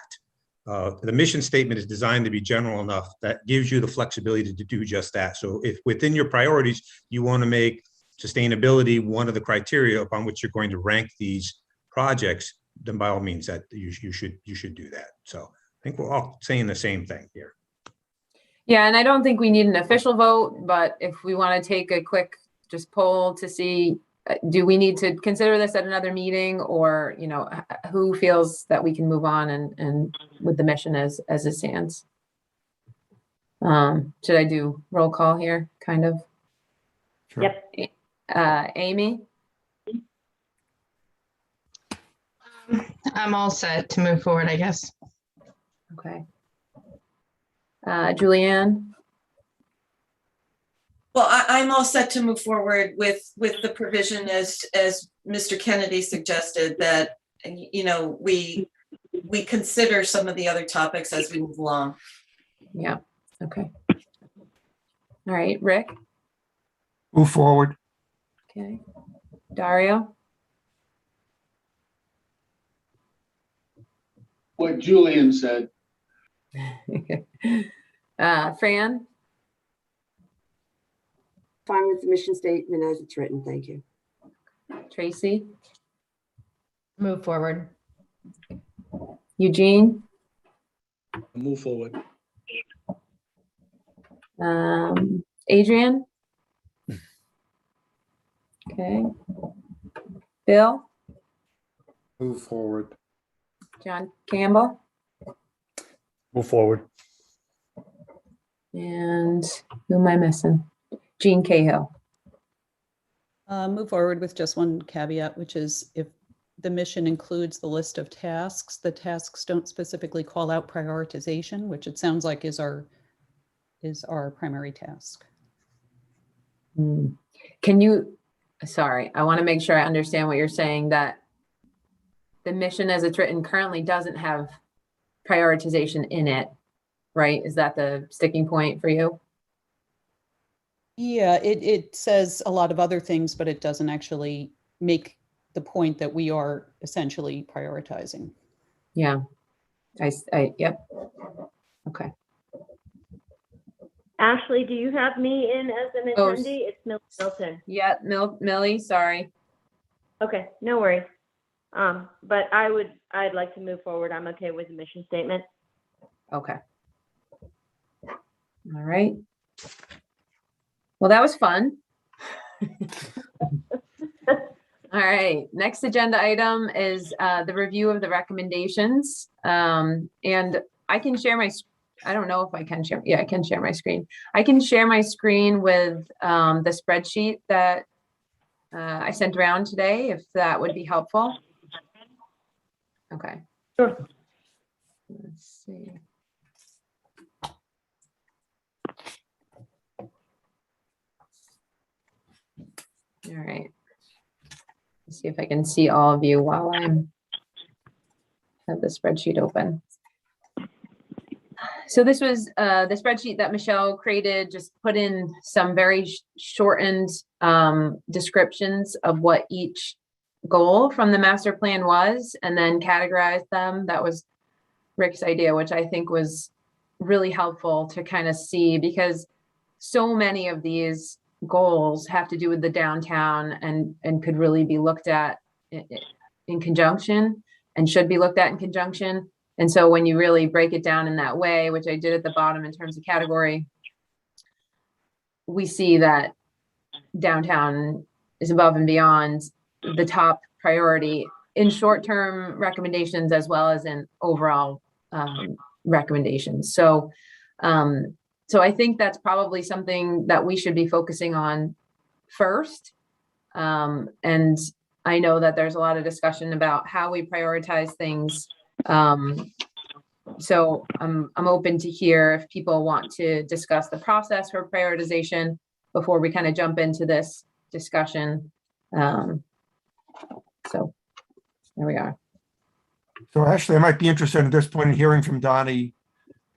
The mission statement is designed to be general enough that gives you the flexibility to do just that. So if within your priorities, you want to make sustainability one of the criteria upon which you're going to rank these projects, then by all means that you should do that. So I think we're all saying the same thing here. Yeah, and I don't think we need an official vote, but if we want to take a quick just poll to see, do we need to consider this at another meeting, or, you know, who feels that we can move on and with the mission as it stands? Should I do roll call here, kind of? Sure. Yep. Amy? I'm all set to move forward, I guess. Okay. Julianne? Well, I'm all set to move forward with the provision as Mr. Kennedy suggested, that, you know, we consider some of the other topics as we move along. Yeah, okay. All right, Rick? Move forward. Okay. Dario? What Julian said. Fran? Fine with the mission statement as it's written. Thank you. Tracy? Move forward. Eugene? Move forward. Adrian? Okay. Bill? Move forward. John Campbell? Move forward. And who am I missing? Jean Cahill. Move forward with just one caveat, which is if the mission includes the list of tasks, the tasks don't specifically call out prioritization, which it sounds like is our primary task. Can you, sorry, I want to make sure I understand what you're saying, that the mission as it's written currently doesn't have prioritization in it, right? Is that the sticking point for you? Yeah, it says a lot of other things, but it doesn't actually make the point that we are essentially prioritizing. Yeah, yep. Okay. Ashley, do you have me in as an Oh, attendee? It's Milton. Yeah, Millie, sorry. Okay, no worries. But I'd like to move forward. I'm okay with the mission statement. Okay. All right. Well, that was fun. All right, next agenda item is the review of the recommendations. And I can share my, I don't know if I can share, yeah, I can share my screen. I can share my screen with the spreadsheet that I sent around today, if that would be helpful. Okay. Sure. Let's see. All right. Let's see if I can see all of you while I'm have the spreadsheet open. So this was the spreadsheet that Michelle created, just put in some very shortened descriptions of what each goal from the master plan was, and then categorized them. That was Rick's idea, which I think was really helpful to kind of see, because so many of these goals have to do with the downtown and could really be looked at in conjunction, and should be looked at in conjunction. And so when you really break it down in that way, which I did at the bottom in terms of category, we see that downtown is above and beyond the top priority in short-term recommendations as well as in overall recommendations. So I think that's probably something that we should be focusing on first. And I know that there's a lot of discussion about how we prioritize things. So I'm open to hear if people want to discuss the process for prioritization before we kind of jump into this discussion. So there we are. So Ashley, I might be interested at this point in hearing from Donnie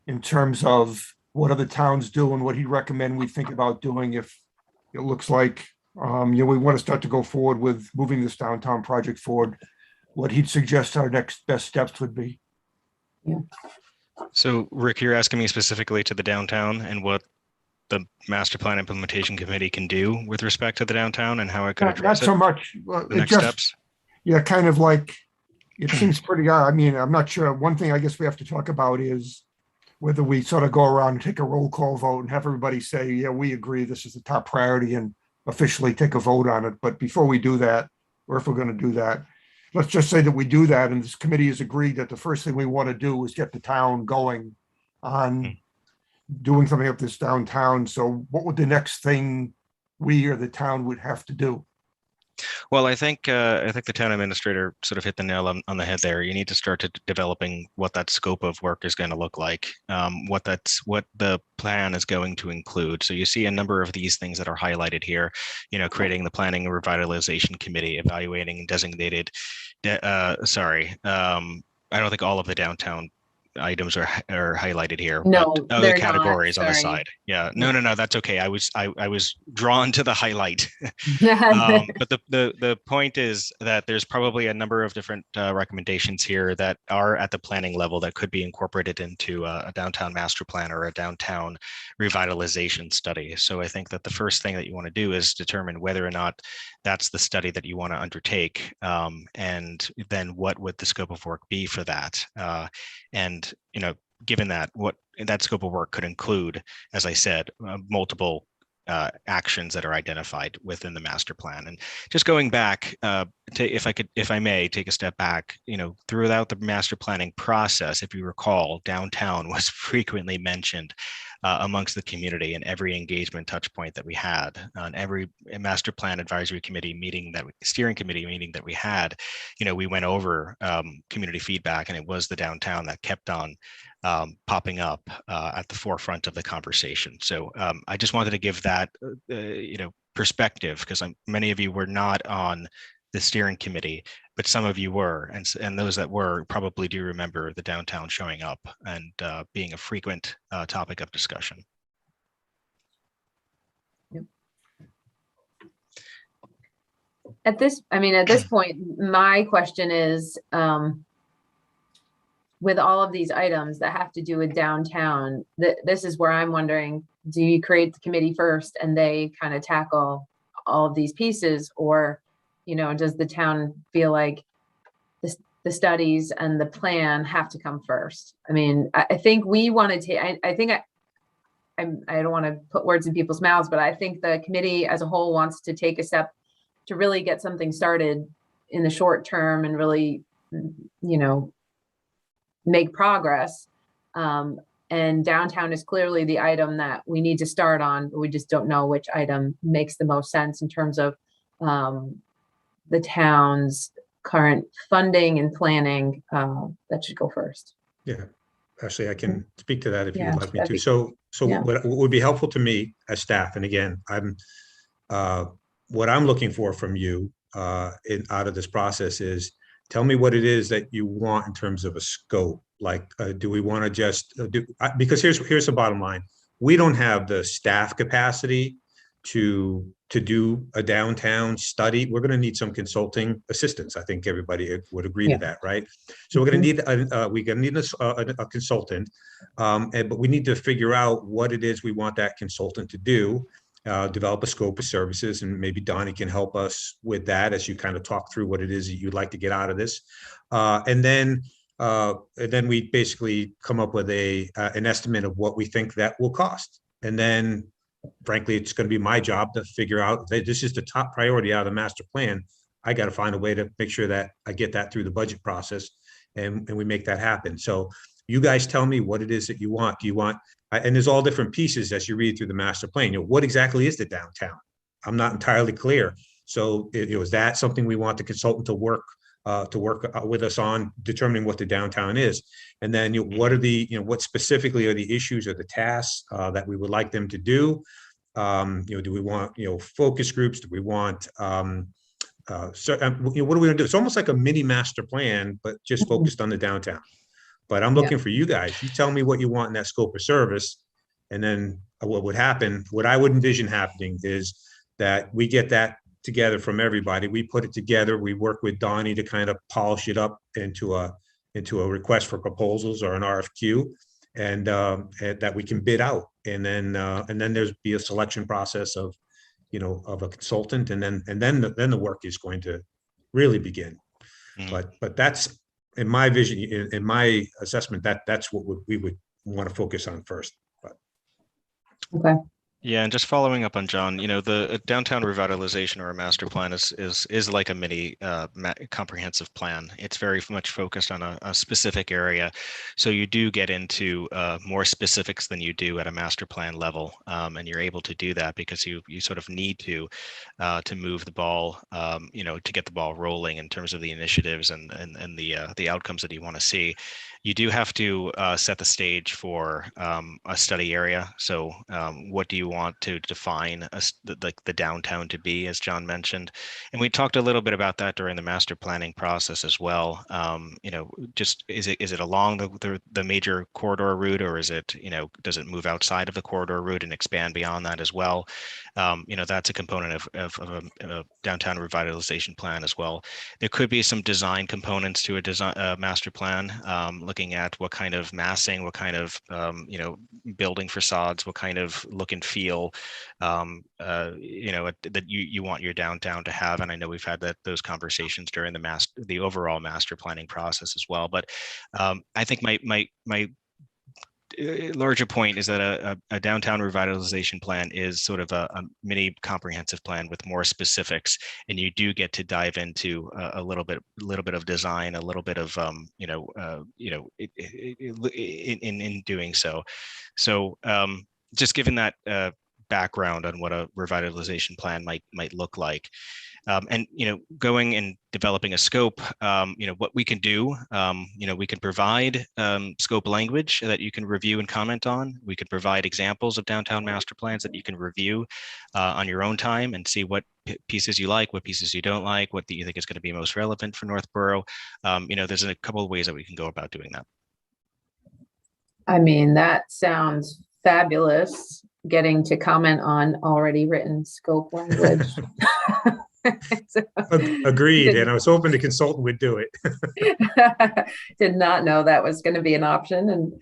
in terms of what other towns do and what he'd recommend we think about doing if it looks like, we want to start to go forward with moving this downtown project forward, what he'd suggest our next best steps would be. Yeah. So Rick, you're asking me specifically to the downtown and what the master plan implementation committee can do with respect to the downtown and how it could address Not so much. the next steps. Yeah, kind of like, it seems pretty, I mean, I'm not sure. One thing I guess we have to talk about is whether we sort of go around and take a roll call vote and have everybody say, yeah, we agree, this is the top priority, and officially take a vote on it. But before we do that, or if we're going to do that, let's just say that we do that, and this committee has agreed that the first thing we want to do is get the town going on doing something up this downtown. So what would the next thing we or the town would have to do? Well, I think the town administrator sort of hit the nail on the head there. You need to start to developing what that scope of work is going to look like, what the plan is going to include. So you see a number of these things that are highlighted here. Creating the planning and revitalization committee, evaluating designated. I don't think all of the downtown items are highlighted here. No, but they're the categories not, on the sorry. side. Yeah, no, that's okay. I was drawn to the highlight. But the point is that there's probably a number of different recommendations here that are at the planning level that could be incorporated into a downtown master plan or a downtown revitalization study. So I think that the first thing that you want to do is determine whether or not that's the study that you want to undertake, and then what would the scope of work be for that. And given that, what that scope of work could include, as I said, multiple actions that are identified within the master plan. And just going back, if I may take a step back, throughout the master planning process, if you recall, downtown was frequently mentioned amongst the community in every engagement touch point that we had, on every master plan advisory committee meeting, steering committee meeting that we had. We went over community feedback, and it was the downtown that kept on popping up at the forefront of the conversation. So I just wanted to give that, perspective, because many of you were not on the steering committee, but some of you were, and those that were probably do remember the downtown showing up and being a frequent topic of discussion. At this point, my question is, with all of these items that have to do with downtown, this is where I'm wondering, do you create the committee first and they kind of tackle all of these pieces, or, does the town feel like the studies and the plan have to come first? I mean, I think we want to take, I don't want to put words in people's mouths, but I think the committee as a whole wants to take a step to really get something started in the short term and really, make progress. And downtown is clearly the item that we need to start on. We just don't know which item makes the most sense in terms of the town's current funding and planning. That should go first. Yeah, actually, I can speak to that if Yeah, you'd like me that'd to. be- So yeah. what would be helpful to me as staff, and again, what I'm looking for from you out of this process is, tell me what it is that you want in terms of a scope. Like, do we want to just because here's the bottom line. We don't have the staff capacity to do a downtown study. We're going to need some consulting assistance. I think everybody would agree to that, right? So we're going to need a consultant, but we need to figure out what it is we want that consultant to do. Develop a scope of services, and maybe Donnie can help us with that as you kind of talk through what it is that you'd like to get out of this. And then we basically come up with an estimate of what we think that will cost. And then, frankly, it's going to be my job to figure out that this is the top priority out of the master plan. I got to find a way to make sure that I get that through the budget process, and we make that happen. So you guys tell me what it is that you want. Do you want, and there's all different pieces as you read through the master plan. What exactly is the downtown? I'm not entirely clear. So is that something we want the consultant to work with us on determining what the downtown is? And then what are what specifically are the issues or the tasks that we would like them to do? Do we want focus groups? Do we want what are we going to do? It's almost like a mini master plan, but just focused on the downtown. But I'm looking for you guys. You tell me what you want in that scope of service. And then what would happen, what I would envision happening is that we get that together from everybody. We put it together. We work with Donnie to kind of polish it up into a request for proposals or an RFQ, and that we can bid out. And then there's be a selection process of a consultant, and then the work is going to really begin. But that's, in my vision, in my assessment, that's what we would want to focus on first. Okay. Yeah, and just following up on John, the downtown revitalization or a master plan is like a mini comprehensive plan. It's very much focused on a specific area, so you do get into more specifics than you do at a master plan level, and you're able to do that because you sort of need to move the ball, to get the ball rolling in terms of the initiatives and the outcomes that you want to see. You do have to set the stage for a study area. So what do you want to define the downtown to be, as John mentioned? And we talked a little bit about that during the master planning process as well. Just is it along the major corridor route, or is it, does it move outside of the corridor route and expand beyond that as well? That's a component of a downtown revitalization plan as well. There could be some design components to a master plan, looking at what kind of massing, what kind of building facades, what kind of look and feel that you want your downtown to have. And I know we've had those conversations during the overall master planning process as well. But I think my larger point is that a downtown revitalization plan is sort of a mini comprehensive plan with more specifics, and you do get to dive into a little bit of design, a little bit of in doing so. So just given that background on what a revitalization plan might look like, And, going and developing a scope, what we can do, we can provide scope language that you can review and comment on. We could provide examples of downtown master plans that you can review on your own time and see what pieces you like, what pieces you don't like, what do you think is going to be most relevant for Northborough. There's a couple of ways that we can go about doing that. I mean, that sounds fabulous, getting to comment on already written scope language. So, Agreed. And I was hoping the consultant would do it. did not know that was going to be an option, and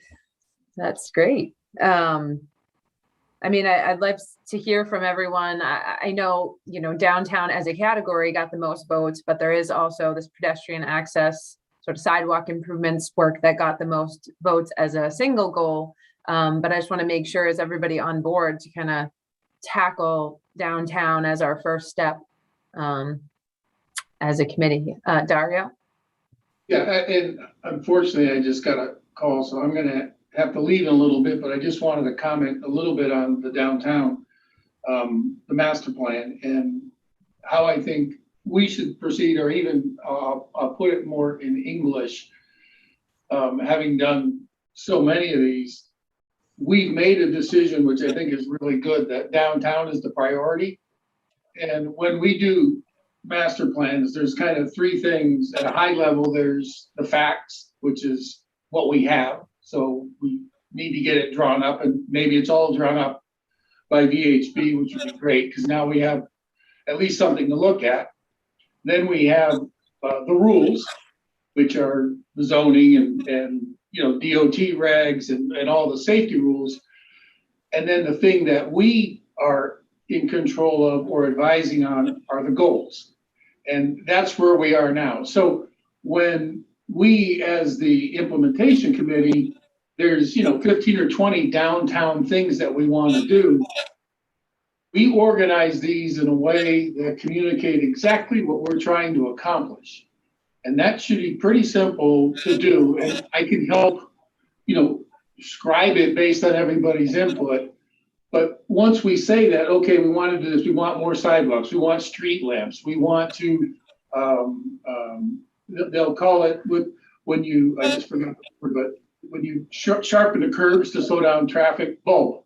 that's great. I mean, I'd like to hear from everyone. I know, downtown as a category got the most votes, but there is also this pedestrian access sort of sidewalk improvements work that got the most votes as a single goal. But I just want to make sure, is everybody on board to kind of tackle downtown as our first step as a committee? Dario? Yeah, and unfortunately, I just got a call, so I'm going to have to leave in a little bit, but I just wanted to comment a little bit on the downtown, the master plan, and how I think we should proceed, or even I'll put it more in English. Having done so many of these, we've made a decision, which I think is really good, that downtown is the priority. And when we do master plans, there's kind of three things at a high level. There's the facts, which is what we have. So we need to get it drawn up, and maybe it's all drawn up by VHB, which would be great, because now we have at least something to look at. Then we have the rules, which are the zoning and DOT regs and all the safety rules. And then the thing that we are in control of or advising on are the goals. And that's where we are now. So when we, as the implementation committee, there's 15 or 20 downtown things that we want to do. We organize these in a way that communicate exactly what we're trying to accomplish. And that should be pretty simple to do. And I can help, scribe it based on everybody's input. But once we say that, okay, we want to do this, we want more sidewalks, we want street lamps, we want to, they'll call it when you, I just forgot the word, but when you sharpen the curbs to slow down traffic, bulb.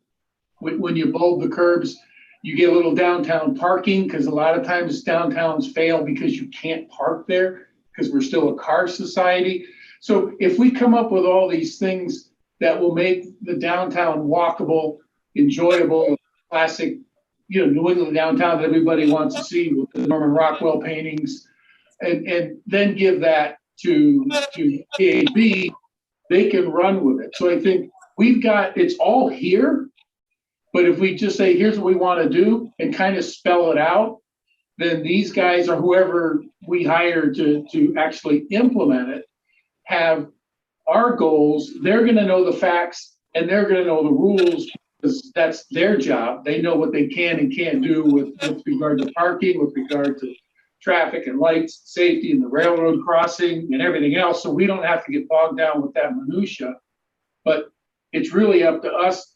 When you bulb the curbs, you get a little downtown parking, because a lot of times downtowns fail because you can't park there because we're still a car society. So if we come up with all these things that will make the downtown walkable, enjoyable, classic, New England downtown that everybody wants to see with the Norman Rockwell paintings, and then give that to PAB, they can run with it. So I think it's all here, but if we just say, here's what we want to do and kind of spell it out, then these guys or whoever we hire to actually implement it have our goals. They're going to know the facts and they're going to know the rules, because that's their job. They know what they can and can't do with regard to parking, with regard to traffic and lights, safety, and the railroad crossing and everything else. So we don't have to get bogged down with that minutia. But it's really up to us.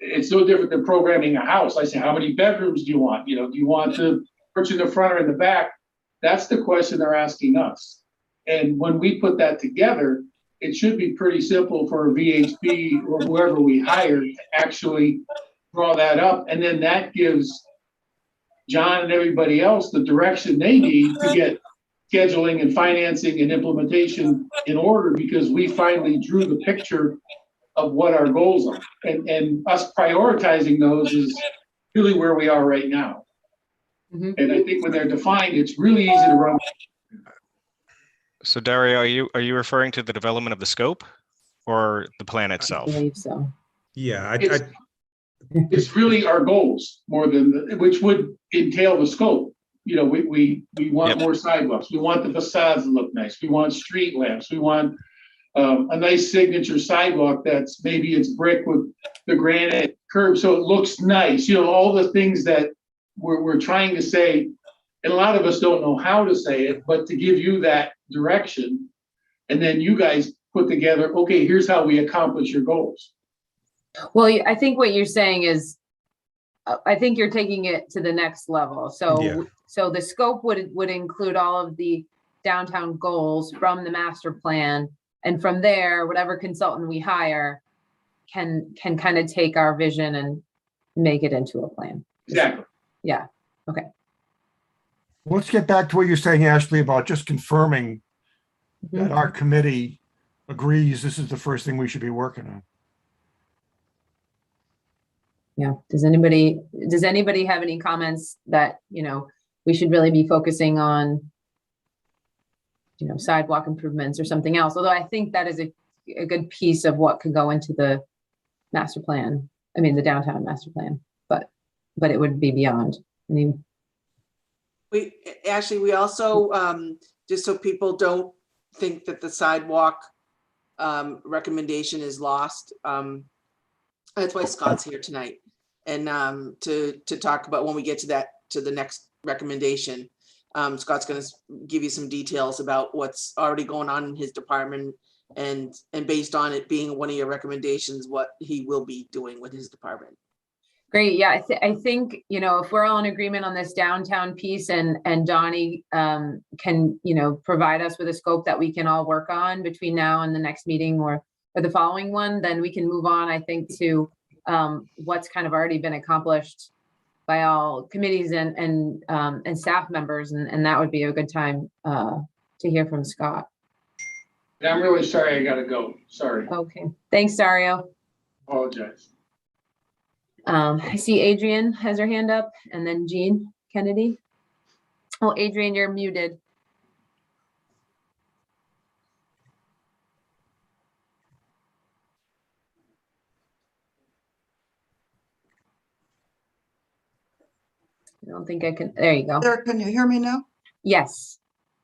It's no different than programming a house. I say, how many bedrooms do you want? Do you want to put in the front or in the back? That's the question they're asking us. And when we put that together, it should be pretty simple for VHB or whoever we hire to actually draw that up. And then that gives John and everybody else the direction they need to get scheduling and financing and implementation in order, because we finally drew the picture of what our goals are. And us prioritizing those is really where we are right now. Mm-hmm. And I think when they're defined, it's really easy to run. So Dario, are you referring to the development of the scope or the plan itself? I believe so. Yeah, it's really our goals more than which would entail the scope. We want more sidewalks. We want the facades to look nice. We want street lamps. We want a nice signature sidewalk that's maybe it's brick with the granite curb so it looks nice. All the things that we're trying to say, and a lot of us don't know how to say it, but to give you that direction, and then you guys put together, okay, here's how we accomplish your goals. Well, I think what you're saying is, I think you're taking it to the next level. So, So the scope would include all of the downtown goals from the master plan. And from there, whatever consultant we hire can kind of take our vision and make it into a plan. Exactly. Yeah, okay. Let's get back to what you're saying, Ashley, about just confirming that our committee agrees this is the first thing we should be working on. Yeah, does anybody have any comments that, you know, we should really be focusing on, you know, sidewalk improvements or something else? Although I think that is a good piece of what could go into the master plan. I mean, the downtown master plan, but it would be beyond. I mean, we also, just so people don't think that the sidewalk recommendation is lost. That's why Scott's here tonight. And to talk about when we get to the next recommendation. Scott's going to give you some details about what's already going on in his department and based on it being one of your recommendations, what he will be doing with his department. Great. Yeah, I think, you know, if we're all in agreement on this downtown piece and Donnie can, you know, provide us with a scope that we can all work on between now and the next meeting or the following one, then we can move on, I think, to what's kind of already been accomplished by all committees and staff members. And that would be a good time to hear from Scott. I'm really sorry I gotta go. Sorry. Okay. Thanks, Dario. Apologize. I see Adrian has her hand up, and then Jean Kennedy. Oh, Adrian, you're muted. I don't think I can. There you go. There, can you hear me now? Yes.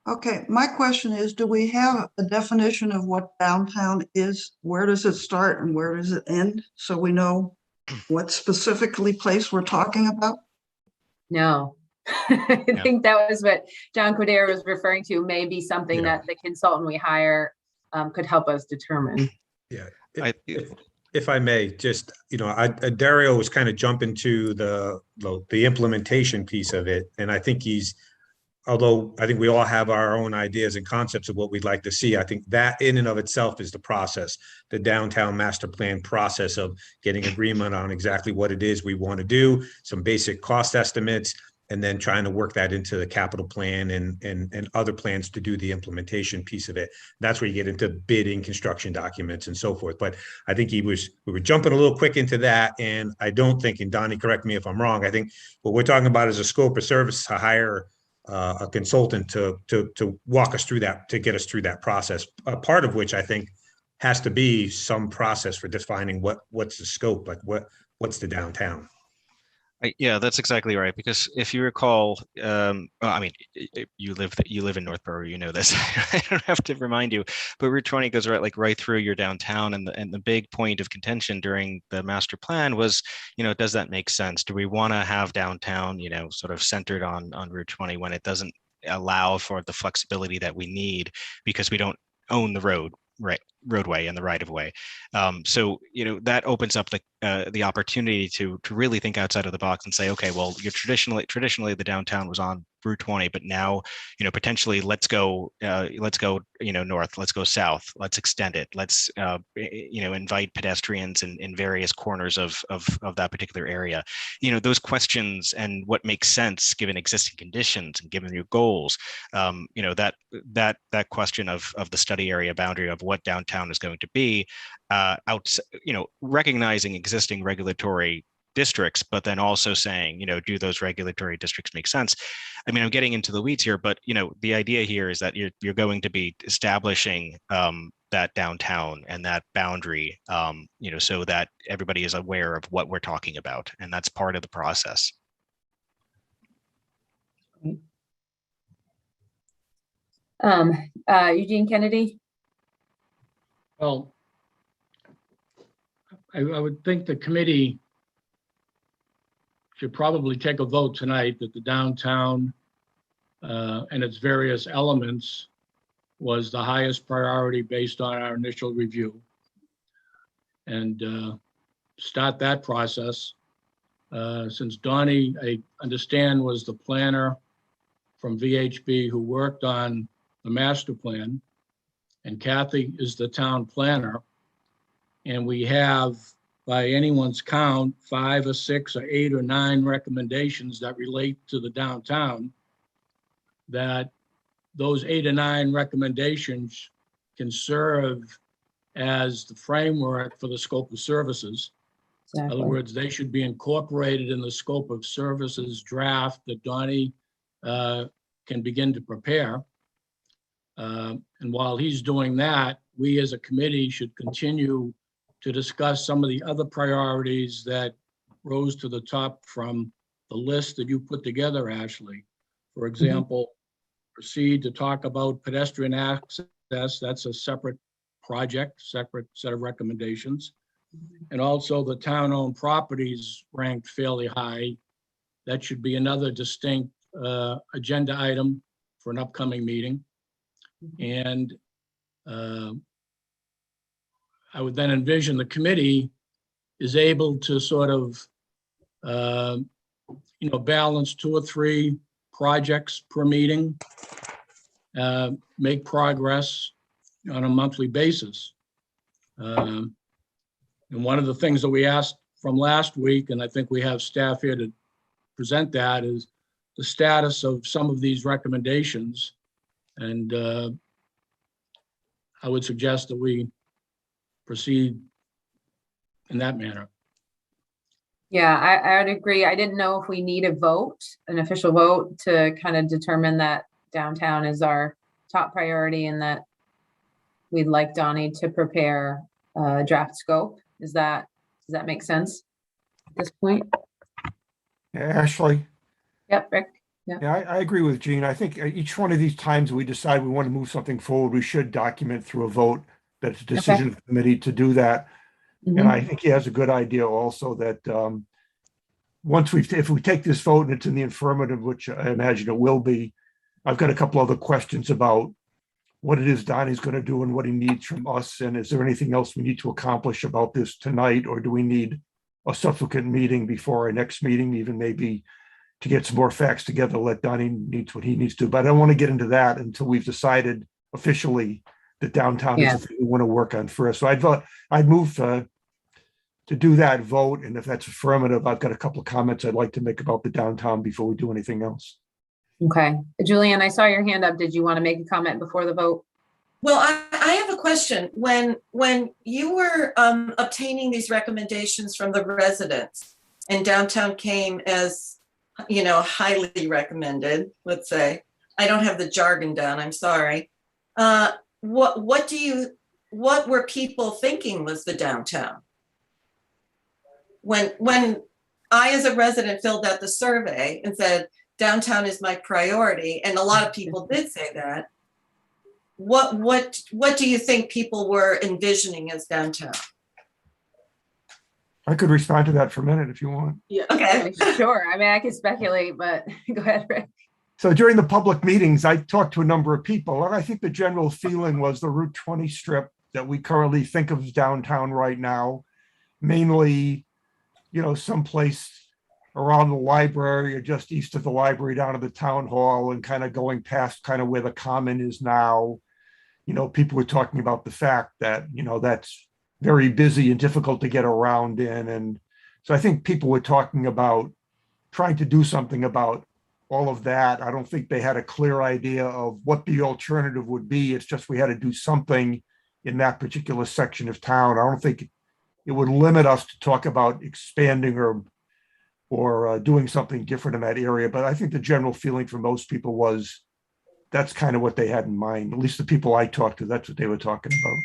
Okay, my question is, do we have a definition of what downtown is? Where does it start and where does it end? So we know what specifically place we're talking about? No. I think that was what John Codere was referring to, maybe something that the consultant we hire could help us determine. Yeah. If I may, just, you know, Dario was kind of jumping to the implementation piece of it. And I think although I think we all have our own ideas and concepts of what we'd like to see, I think that in and of itself is the process, the downtown master plan process of getting agreement on exactly what it is we want to do, some basic cost estimates, and then trying to work that into the capital plan and other plans to do the implementation piece of it. That's where you get into bidding, construction documents, and so forth. But I think we were jumping a little quick into that, and I don't think, and Donnie, correct me if I'm wrong, I think what we're talking about is a scope of service to hire a consultant to walk us through that, to get us through that process. A part of which I think has to be some process for defining what's the scope, like what's the downtown. Yeah, that's exactly right. Because if you recall, I mean, you live in Northborough, you know this. I don't have to remind you, but Route 20 goes right through your downtown, and the big point of contention during the master plan was, you know, does that make sense? Do we want to have downtown, you know, sort of centered on Route 20 when it doesn't allow for the flexibility that we need because we don't own the roadway and the right of way. So, you know, that opens up the opportunity to really think outside of the box and say, okay, well, you're traditionally the downtown was on Route 20, but now, you know, potentially let's go, you know, north, let's go south, let's extend it. Let's, you know, invite pedestrians in various corners of that particular area. You know, those questions and what makes sense given existing conditions and given your goals, you know, that question of the study area boundary of what downtown is going to be, you know, recognizing existing regulatory districts, but then also saying, you know, do those regulatory districts make sense? I mean, I'm getting into the weeds here, but, you know, the idea here is that you're going to be establishing that downtown and that boundary, you know, so that everybody is aware of what we're talking about. And that's part of the process. Eugene Kennedy. Well, I would think the committee should probably take a vote tonight that the downtown and its various elements was the highest priority based on our initial review, and start that process. Since Donnie, I understand, was the planner from VHB who worked on the master plan, and Kathy is the town planner. And we have, by anyone's count, 5 or 6 or 8 or 9 recommendations that relate to the downtown, that those 8 or 9 recommendations can serve as the framework for the scope of services. In other words, they should be incorporated in the scope of services draft that Donnie can begin to prepare. And while he's doing that, we as a committee should continue to discuss some of the other priorities that rose to the top from the list that you put together, Ashley. For example, proceed to talk about pedestrian access. That's a separate project, separate set of recommendations. And also the town-owned properties ranked fairly high. That should be another distinct agenda item for an upcoming meeting. And I would then envision the committee is able to sort of, balance 2 or 3 projects per meeting, make progress on a monthly basis. And one of the things that we asked from last week, and I think we have staff here to present that, is the status of some of these recommendations. And I would suggest that we proceed in that manner. Yeah, I would agree. I didn't know if we need a vote, an official vote, to kind of determine that downtown is our top priority and that we'd like Donnie to prepare a draft scope. Does that make sense at this point? Yeah, Ashley? Yep, Rick. Yeah, I agree with Jean. I think each one of these times we decide we want to move something forward, we should document through a vote that it's a decision of the committee to do that. And I think he has a good idea also that if we take this vote and it's in the affirmative, which I imagine it will be, I've got a couple other questions about what it is Donnie's going to do and what he needs from us. And is there anything else we need to accomplish about this tonight? Or do we need a subsequent meeting before our next meeting, even maybe to get some more facts together, let Donnie needs what he needs to. But I don't want to get into that until we've decided officially that downtown is the thing we want to work on first. So I'd move to do that vote. And if that's affirmative, I've got a couple of comments I'd like to make about the downtown before we do anything else. Okay. Julianne, I saw your hand up. Did you want to make a comment before the vote? Well, I have a question. When you were obtaining these recommendations from the residents and downtown came as, highly recommended, let's say, I don't have the jargon down, I'm sorry. What were people thinking was the downtown? When I, as a resident, filled out the survey and said, downtown is my priority, and a lot of people did say that, what do you think people were envisioning as downtown? I could respond to that for a minute if you want. Yeah. Okay. Sure. I mean, I could speculate, but go ahead, Rick. So during the public meetings, I talked to a number of people, and I think the general feeling was the Route 20 strip that we currently think of as downtown right now, mainly, someplace around the library or just east of the library down to the town hall and kind of going past kind of where the common is now. People were talking about the fact that, that's very busy and difficult to get around in. And so I think people were talking about trying to do something about all of that. I don't think they had a clear idea of what the alternative would be. It's just we had to do something in that particular section of town. I don't think it would limit us to talk about expanding or doing something different in that area. But I think the general feeling for most people was that's kind of what they had in mind. At least the people I talked to, that's what they were talking about.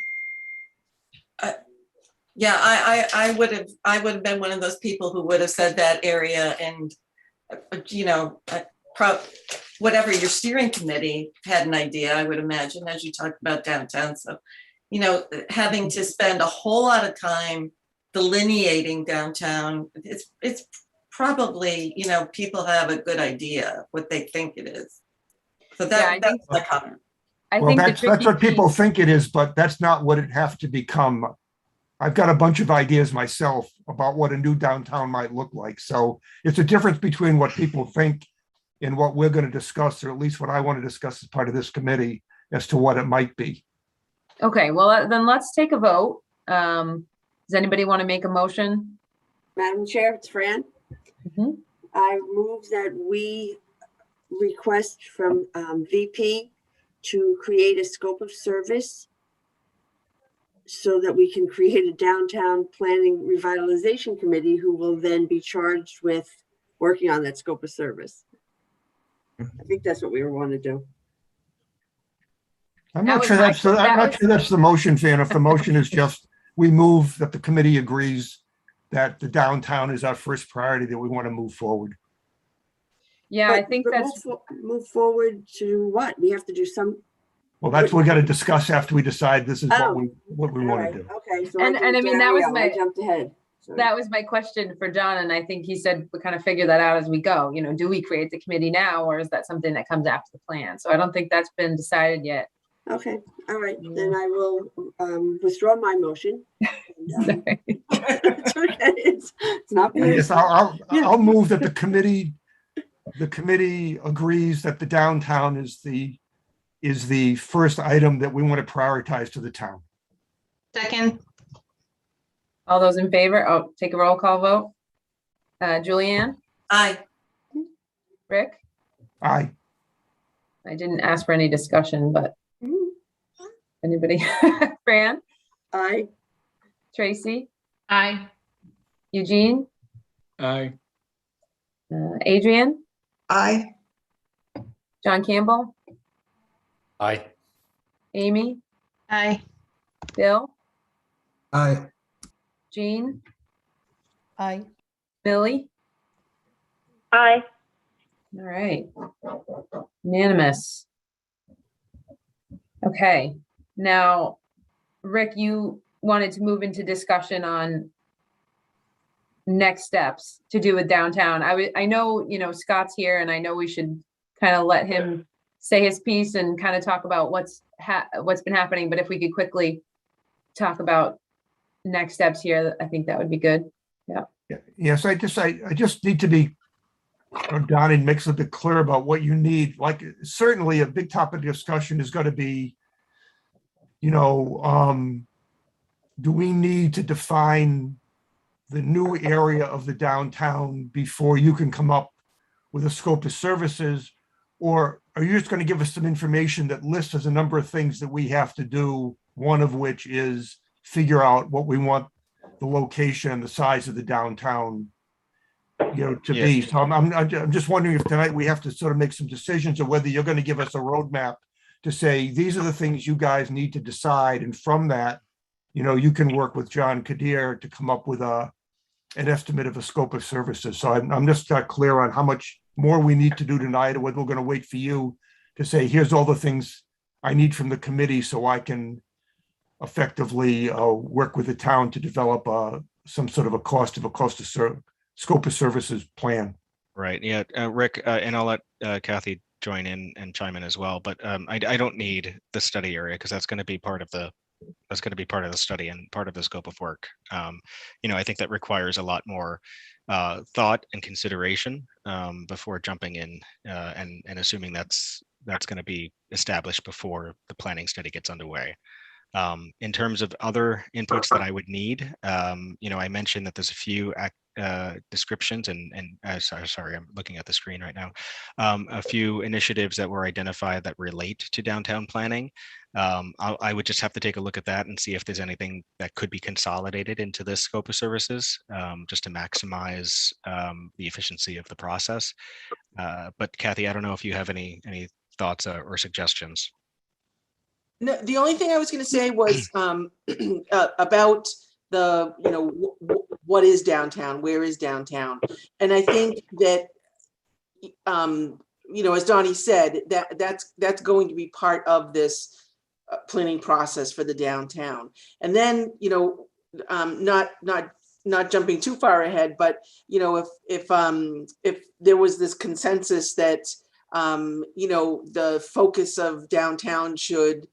Yeah, I would have been one of those people who would have said that area, and whatever your steering committee had an idea, I would imagine, as you talked about downtown. So, having to spend a whole lot of time delineating downtown, it's probably, people have a good idea what they think it is. So that's my comment. That's what people think it is, but that's not what it has to become. I've got a bunch of ideas myself about what a new downtown might look like. So it's a difference between what people think in what we're going to discuss, or at least what I want to discuss as part of this committee, as to what it might be. Okay, well, then let's take a vote. Does anybody want to make a motion? Madam Chair, it's Fran. Mhm. I move that we request from VP to create a scope of service so that we can create a downtown planning revitalization committee who will then be charged with working on that scope of service. I think that's what we want to do. I'm not sure that's the motion, Fan. If the motion is just, we move that the committee agrees that the downtown is our first priority, that we want to move forward. Yeah, I think that's move forward to what? We have to do some. Well, that's what we got to discuss after we decide this is what we all want right, to do. Okay, so and I mean that was I jumped ahead. Sorry. That was my question for John, and I think he said we kind of figure that out as we go. You know, do we create the committee now, or is that something that comes after the plan? So I don't think that's been decided yet. Okay, all right, then I will withdraw my motion. It's okay. It's not. Yes, I'll move that the committee agrees that the downtown is the first item that we want to prioritize to the town. Second. All those in favor? Oh, take a roll call vote. Julianne? Aye. Rick? Aye. I didn't ask for any discussion, but anybody? Fran? Aye. Tracy? Aye. Eugene? Aye. Adrian? Aye. John Campbell? Aye. Amy? Aye. Bill? Aye. Jean? Aye. Billy? Aye. All right. Unanimous. Okay, now, Rick, you wanted to move into discussion on next steps to do with downtown. I know, you know, Scott's here, and I know we should kind of let him say his piece and kind of talk about what's been happening, but if we could quickly talk about next steps here, I think that would be good. Yeah. Yes, I just need to be, Don, and makes a bit clear about what you need. Like, certainly a big topic of discussion is going to be, you know, do we need to define the new area of the downtown before you can come up with a scope of services? Or are you just going to give us some information that lists as a number of things that we have to do, one of which is figure out what we want the location and the size of the downtown, you know, to be. So I'm just wondering if tonight we have to sort of make some decisions, or whether you're going to give us a roadmap to say, these are the things you guys need to decide. And from that, you know, you can work with John Kadir to come up with an estimate of a scope of services. So I'm just not clear on how much more we need to do tonight, or whether we're going to wait for you to say, here's all the things I need from the committee so I can effectively work with the town to develop some sort of a scope of services plan. Right. Yeah, Rick, and I'll let Kathy join in and chime in as well. But I don't need the study area, because that's going to be part of the study and part of the scope of work. You know, I think that requires a lot more thought and consideration before jumping in and assuming that's going to be established before the planning study gets underway. In terms of other inputs that I would need, you know, I mentioned that there's a few descriptions and sorry, I'm looking at the screen right now. A few initiatives that were identified that relate to downtown planning. I would just have to take a look at that and see if there's anything that could be consolidated into this scope of services, just to maximize the efficiency of the process. But Kathy, I don't know if you have any thoughts or suggestions. No, the only thing I was going to say was about the, you know, what is downtown? Where is downtown? And I think that, you know, as Donnie said, that's going to be part of this planning process for the downtown. And then, you know, not jumping too far ahead, but, you know, if there was this consensus that, you know, the focus of downtown should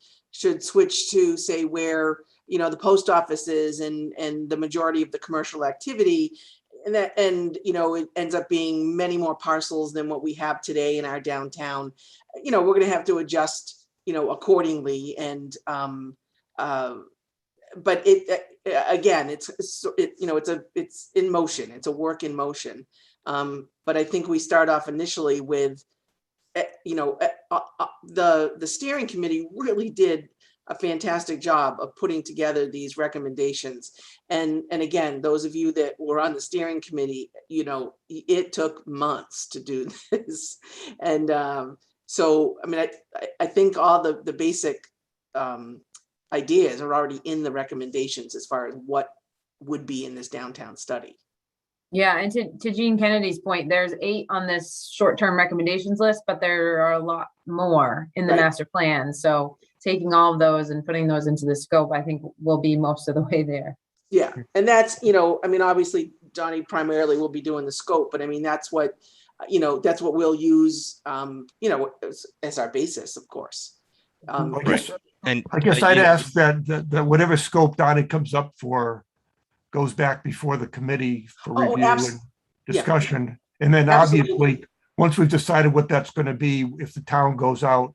switch to, say, where, you know, the post office is and the majority of the commercial activity, and you know, it ends up being many more parcels than what we have today in our downtown. You know, we're going to have to adjust, you know, accordingly. And but again, it's you know, it's in motion. It's a work in motion. But I think we start off initially with, you know, the steering committee really did a fantastic job of putting together these recommendations. And again, those of you that were on the steering committee, you know, it took months to do this. And so, I mean, I think all the basic ideas are already in the recommendations as far as what would be in this downtown study. Yeah, and to Jean Kennedy's point, there's 8 on this short-term recommendations list, but there are a lot more in the Right. master plan. So taking all of those and putting those into the scope, I think will be most of the way there. Yeah, and that's, you know, I mean, obviously Johnny primarily will be doing the scope, but I mean, that's what, you know, that's what we'll use, you know, as our basis, of course. I guess, And I guess I'd ask that whatever scope Donnie comes up for goes back before the committee for Oh, review and yeah. discussion. And then Absolutely. obviously, once we've decided what that's going to be, if the town goes out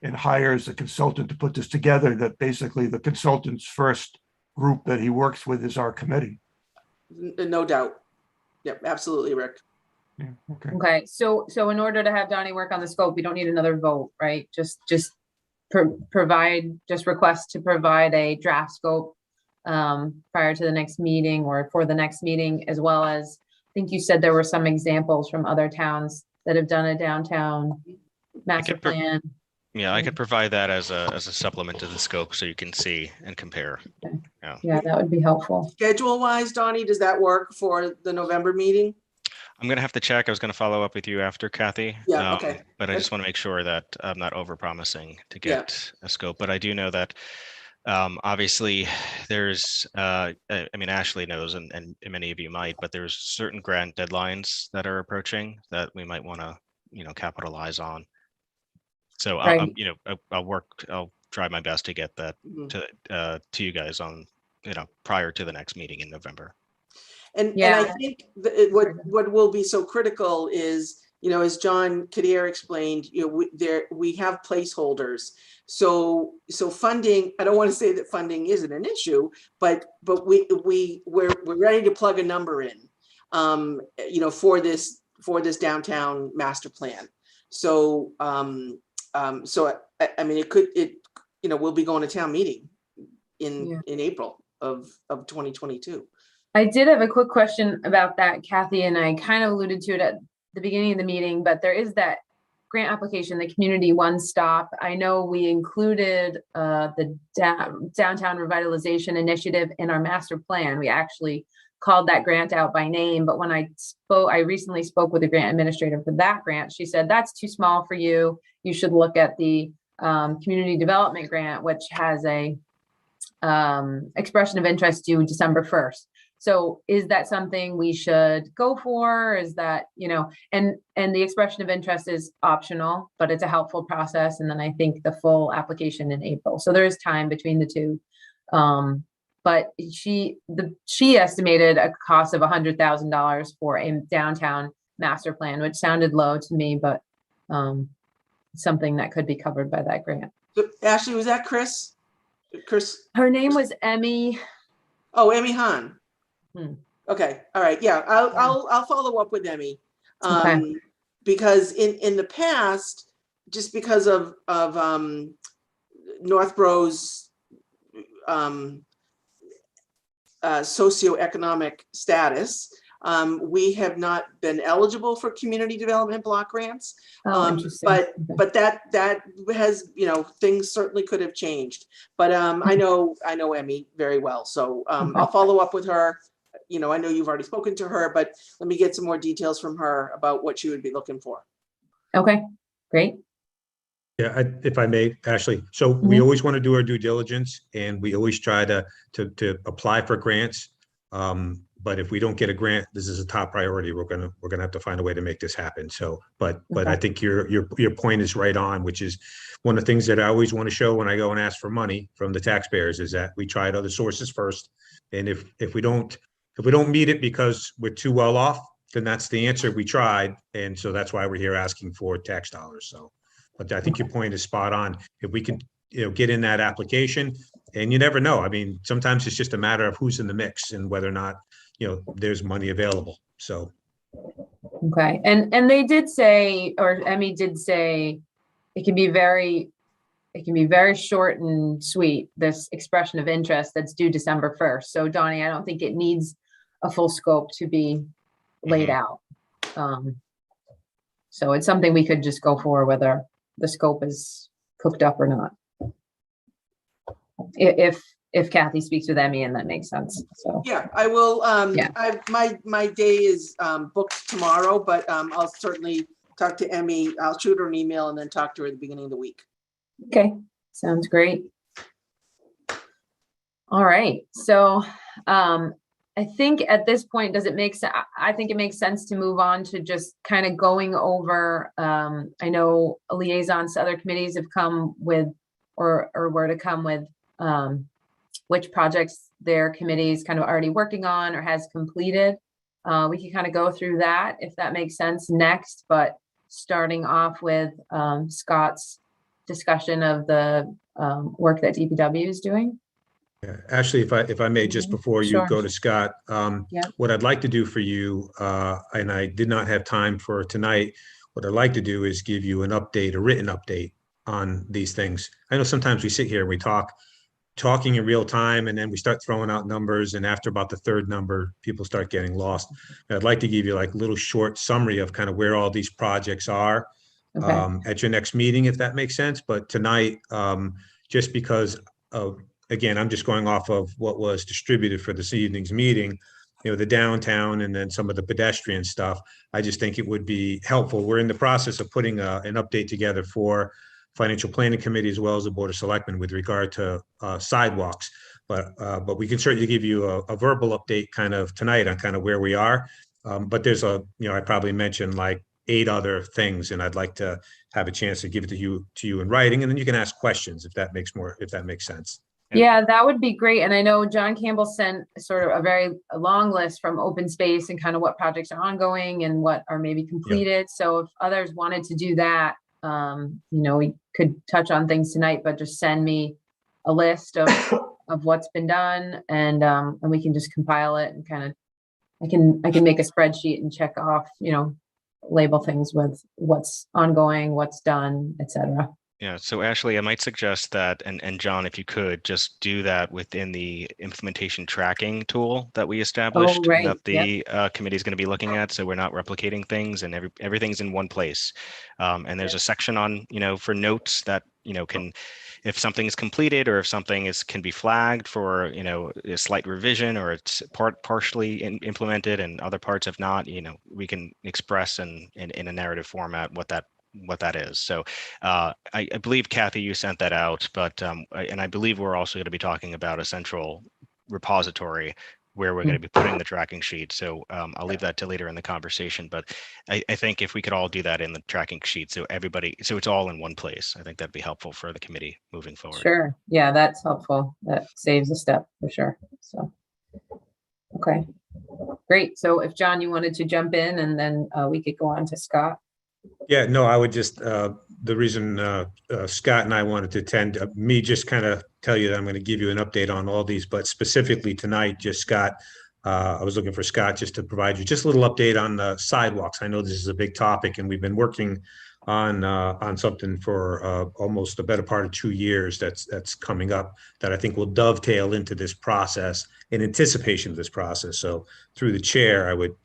and hires a consultant to put this together, that basically the consultant's first group that he works with is our committee. No doubt. Yep, absolutely, Rick. Yeah, okay. Okay, so in order to have Donnie work on the scope, we don't need another vote, right? Just request to provide a draft scope prior to the next meeting or for the next meeting, as well as, I think you said there were some examples from other towns that have done a downtown master plan. Yeah, I could provide that as a supplement to the scope so you can see and compare. Okay. Yeah. Yeah, that would be helpful. Schedule wise, Donnie, does that work for the November meeting? I'm going to have to check. I was going to follow up with you after, Kathy. Yeah, okay. But I just want to make sure that I'm not over promising to get a scope. But I do know that obviously there's, I mean, Ashley knows, and many of you might, but there's certain grant deadlines that are approaching that we might want to, you know, capitalize on. So Right. you know, I'll try my best to get that to you guys on, you know, prior to the next meeting in November. And Yeah. I think what will be so critical is, you know, as John Kadir explained, you know, we have placeholders. So funding, I don't want to say that funding isn't an issue, but we're ready to plug a number in, you know, for this downtown master plan. So so I mean, it you know, we'll be going to town meeting in April of 2022. I did have a quick question about that, Kathy, and I kind of alluded to it at the beginning of the meeting, but there is that grant application, the Community One Stop. I know we included the Downtown Revitalization Initiative in our master plan. We actually called that grant out by name, but when I recently spoke with the grant administrator for that grant, she said, that's too small for you. You should look at the Community Development Grant, which has a expression of interest due December 1st. So is that something we should go for? Is that, you know, and the expression of interest is optional, but it's a helpful process. And then I think the full application in April. So there is time between the two. But she estimated a cost of $100,000 for a downtown master plan, which sounded low to me, but something that could be covered by that grant. So, Ashley, was that Chris? Her name was Emmy. Oh, Emmy Hahn. Okay. All right. Yeah, I'll follow up with Emmy. Okay. Because in the past, just because of Northborough's socioeconomic status, we have not been eligible for community development block grants. But that has, you know, things certainly could have changed. But I know Emmy very well, so I'll follow up with her. You know, I know you've already spoken to her, but let me get some more details from her about what she would be looking for. Okay, great. Yeah, if I may, Ashley. So we always want to do our due diligence, and we always try to apply for grants. But if we don't get a grant, this is a top priority. We're gonna have to find a way to make this happen. So, but I think your point is right on, which is one of the things that I always want to show when I go and ask for money from the taxpayers is that we tried other sources first, and if we don't if we don't meet it because we're too well off, then that's the answer. We tried. And so that's why we're here asking for tax dollars. So, but I think your point is spot on. If we could, get in that application, and you never know. I mean, sometimes it's just a matter of who's in the mix and whether or not, there's money available. So. Okay, and they did say, or Emmy did say, it can be very short and sweet, this expression of interest that's due December 1st. So Donnie, I don't think it needs a full scope to be laid out. So it's something we could just go for whether the scope is cooked up or not. If Kathy speaks with Emmy and that makes sense, so. Yeah, I will, Yeah. my day is booked tomorrow, but I'll certainly talk to Emmy. I'll shoot her an email and then talk to her at the beginning of the week. Okay, sounds great. All right, so I think at this point, does it make sense? I think it makes sense to move on to just kind of going over, I know liaisons to other committees have come with, or were to come with, which projects their committee is kind of already working on or has completed. We can kind of go through that if that makes sense next, but starting off with Scott's discussion of the work that DPW is doing. Yeah, Ashley, if I may, just before you Sure. go to Scott, Yeah. what I'd like to do for you, and I did not have time for tonight, what I'd like to do is give you an update, a written update on these things. I know sometimes we sit here and we talking in real time, and then we start throwing out numbers, and after about the third number, people start getting lost. And I'd like to give you like a little short summary of kind of where all these projects are at your next meeting, if that makes sense. But tonight, just because of, again, I'm just going off of what was distributed for this evening's meeting, the downtown and then some of the pedestrian stuff. I just think it would be helpful. We're in the process of putting an update together for Financial Planning Committee as well as the Board of Selectmen with regard to sidewalks. But we can certainly give you a verbal update kind of tonight on kind of where we are. But there's I probably mentioned like 8 other things, and I'd like to have a chance to give it to you in writing, and then you can ask questions if that makes sense. Yeah, that would be great. And I know John Campbell sent sort of a very long list from open space and kind of what projects are ongoing and what are maybe completed. So if others wanted to do that, we could touch on things tonight, but just send me a list of what's been done, and we can just compile it and kind of, I can make a spreadsheet and check off, label things with what's ongoing, what's done, etc. Yeah, so Ashley, I might suggest that, and John, if you could just do that within the implementation tracking tool that we established, right. that the committee is going to be looking at, so we're not replicating things and everything's in one place. And there's a section on, for notes that, can, if something is completed or if something can be flagged for, a slight revision, or it's partially implemented and other parts have not, we can express in a narrative format what that is. So I believe, Kathy, you sent that out, but and I believe we're also going to be talking about a central repository where we're going to be putting the tracking sheet. So I'll leave that to later in the conversation, but I think if we could all do that in the tracking sheet, so it's all in one place, I think that'd be helpful for the committee moving forward. Sure. Yeah, that's helpful. That saves a step for sure. So, okay, great. So if John, you wanted to jump in, and then we could go on to Scott. Yeah, no, I would just, the reason Scott and I wanted to attend, me just kind of tell you that I'm going to give you an update on all these, but specifically tonight, just Scott, I was looking for Scott just to provide you just a little update on the sidewalks. I know this is a big topic, and we've been working on something for almost a better part of 2 years that's coming up that I think will dovetail into this process in anticipation of this process. So through the chair, I would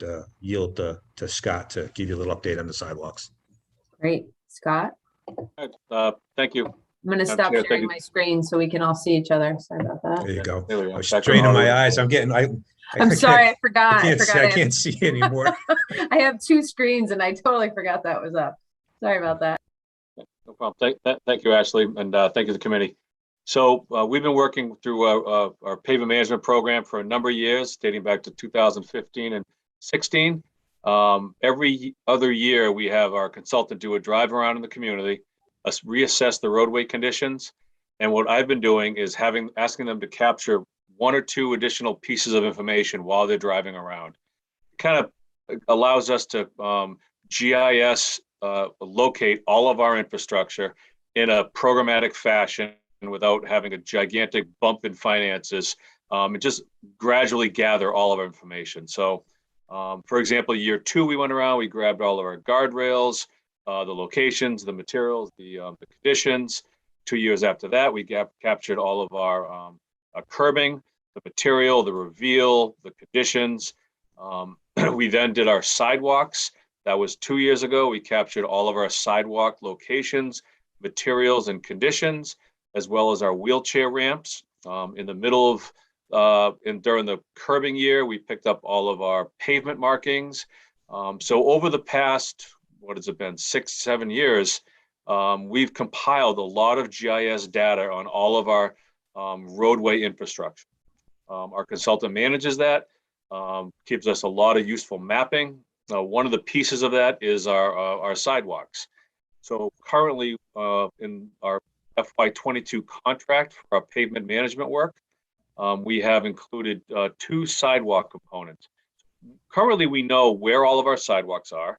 yield to Scott to give you a little update on the sidewalks. Great. Scott? Thank you. I'm going to stop sharing my screen so we can all see each other. Sorry about that. There you go. There we go. I was straining my eyes. I'm sorry, I forgot. I can't see anymore. I have 2 screens and I totally forgot that was up. Sorry about that. No problem. Thank you, Ashley, and thank you to the committee. So we've been working through our pavement management program for a number of years, dating back to 2015 and 16. Every other year, we have our consultant do a drive around in the community, reassess the roadway conditions. And what I've been doing is asking them to capture one or two additional pieces of information while they're driving around. It kind of allows us to GIS locate all of our infrastructure in a programmatic fashion without having a gigantic bump in finances, and just gradually gather all of our information. So, for example, year 2, we went around, we grabbed all of our guardrails, the locations, the materials, the conditions. 2 years after that, we captured all of our curbing, the material, the reveal, the conditions. We then did our sidewalks. That was 2 years ago. We captured all of our sidewalk locations, materials, and conditions, as well as our wheelchair ramps. In the middle of, during the curbing year, we picked up all of our pavement markings. So over the past, what has it been, 6-7 years, we've compiled a lot of GIS data on all of our roadway infrastructure. Our consultant manages that, gives us a lot of useful mapping. One of the pieces of that is our sidewalks. So currently in our FY22 contract for our pavement management work, we have included 2 sidewalk components. Currently, we know where all of our sidewalks are.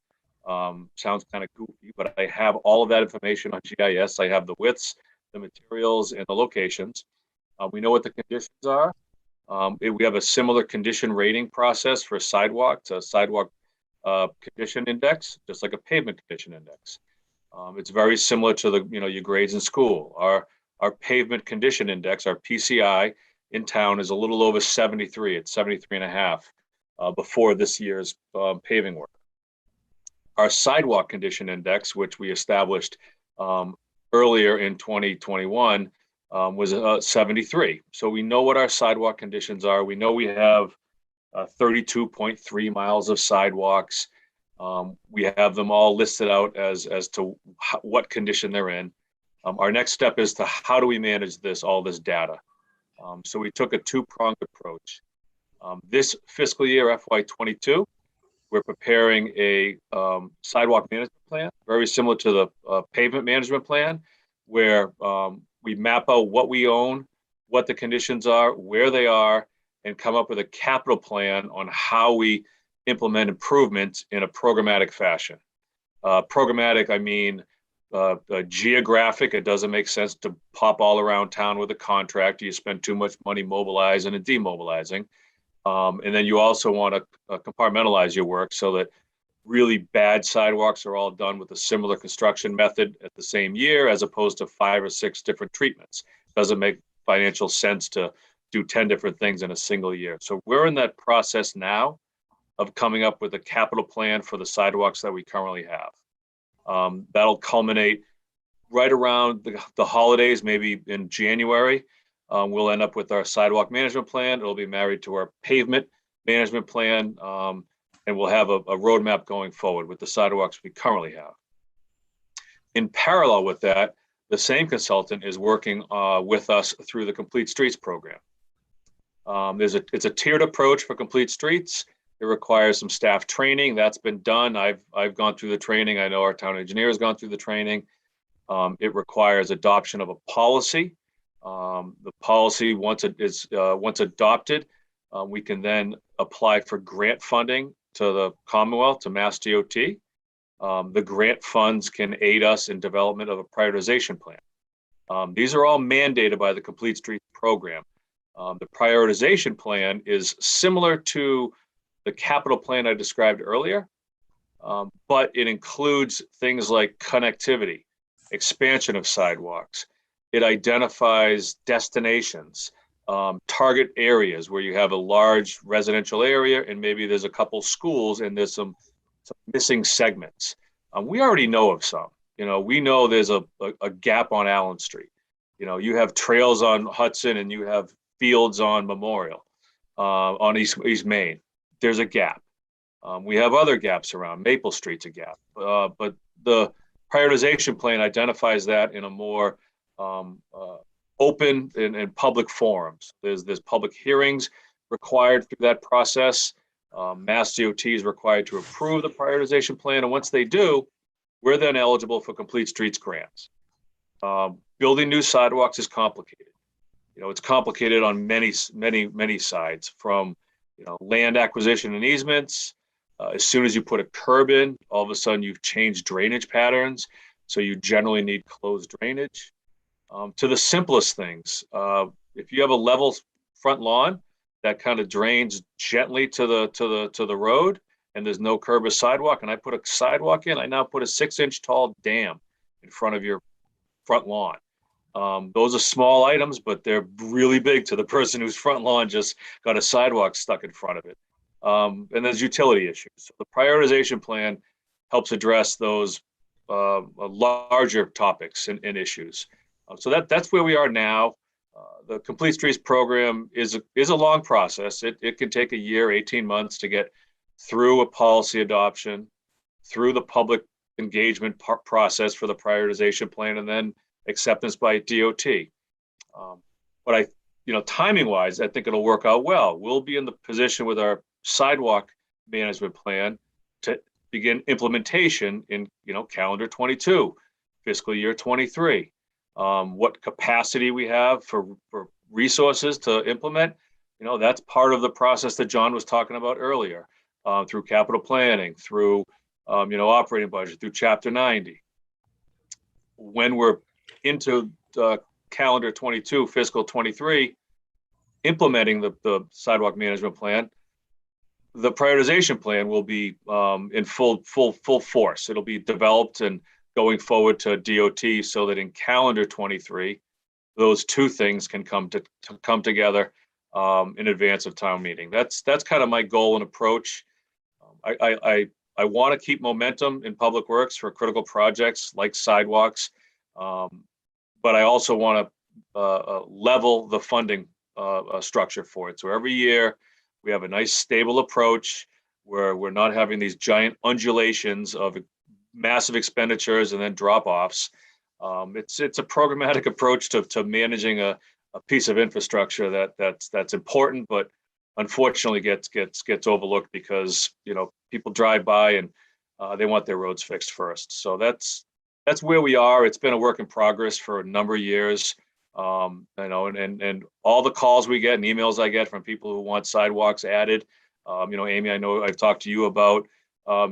Sounds kind of goofy, but I have all of that information on GIS. I have the widths, the materials, and the locations. We know what the conditions are. We have a similar condition rating process for sidewalks, a sidewalk condition index, just like a pavement condition index. It's very similar to the, your grades in school. Our pavement condition index, our PCI in town, is a little over 73. It's 73.5 before this year's paving work. Our sidewalk condition index, which we established earlier in 2021, was 73. So we know what our sidewalk conditions are. We know we have 32.3 miles of sidewalks. We have them all listed out as to what condition they're in. Our next step is to how do we manage all this data? So we took a 2-pronged approach. This fiscal year, FY22, we're preparing a sidewalk management plan, very similar to the pavement management plan, where we map out what we own, what the conditions are, where they are, and come up with a capital plan on how we implement improvements in a programmatic fashion. Programmatic, I mean geographic. It doesn't make sense to pop all around town with a contractor. You spend too much money mobilizing and demobilizing. And then you also want to compartmentalize your work so that really bad sidewalks are all done with a similar construction method at the same year, as opposed to 5 or 6 different treatments. Doesn't make financial sense to do 10 different things in a single year. So we're in that process now of coming up with a capital plan for the sidewalks that we currently have. That'll culminate right around the holidays, maybe in January. We'll end up with our sidewalk management plan. It'll be married to our pavement management plan, and we'll have a roadmap going forward with the sidewalks we currently have. In parallel with that, the same consultant is working with us through the Complete Streets program. It's a tiered approach for Complete Streets. It requires some staff training. That's been done. I've gone through the training. I know our town engineer has gone through the training. It requires adoption of a policy. The policy, once adopted, we can then apply for grant funding to the Commonwealth, to Mass DOT. The grant funds can aid us in development of a prioritization plan. These are all mandated by the Complete Streets program. The prioritization plan is similar to the capital plan I described earlier, but it includes things like connectivity, expansion of sidewalks. It identifies destinations, target areas where you have a large residential area and maybe there's a couple schools and there's some missing segments. We already know of some. We know there's a gap on Allen Street. You have trails on Hudson and you have fields on Memorial, on East Main. There's a gap. We have other gaps around. Maple Street's a gap. But the prioritization plan identifies that in a more open and public forums. There's public hearings required through that process. Mass DOT is required to approve the prioritization plan, and once they do, we're then eligible for Complete Streets grants. Building new sidewalks is complicated. it's complicated on many sides, from, land acquisition and easements. As soon as you put a curb in, all of a sudden you've changed drainage patterns. So you generally need closed drainage. To the simplest things, if you have a level front lawn that kind of drains gently to the road, and there's no curb or sidewalk, and I put a sidewalk in, I now put a 6-inch tall dam in front of your front lawn. Those are small items, but they're really big to the person whose front lawn just got a sidewalk stuck in front of it. And there's utility issues. So the prioritization plan helps address those larger topics and issues. So that's where we are now. The Complete Streets program is a long process. It can take a year, 18 months to get through a policy adoption, through the public engagement process for the prioritization plan, and then acceptance by DOT. But timing wise, I think it'll work out well. We'll be in the position with our sidewalk management plan to begin implementation in, calendar 22, fiscal year 23. What capacity we have for resources to implement, that's part of the process that John was talking about earlier, through capital planning, through, operating budget, through Chapter 90. When we're into calendar 22, fiscal 23, implementing the sidewalk management plan, the prioritization plan will be in full force. It'll be developed and going forward to DOT, so that in calendar 23, those two things can come together in advance of town meeting. That's kind of my goal and approach. I want to keep momentum in public works for critical projects like sidewalks, but I also want to level the funding structure for it. So every year we have a nice stable approach where we're not having these giant undulations of massive expenditures and then drop-offs. It's a programmatic approach to managing a piece of infrastructure that's important, but unfortunately gets overlooked because people drive by and they want their roads fixed first. So that's where we are. It's been a work in progress for a number of years. And all the calls we get and emails I get from people who want sidewalks added. Amy, I know I've talked to you about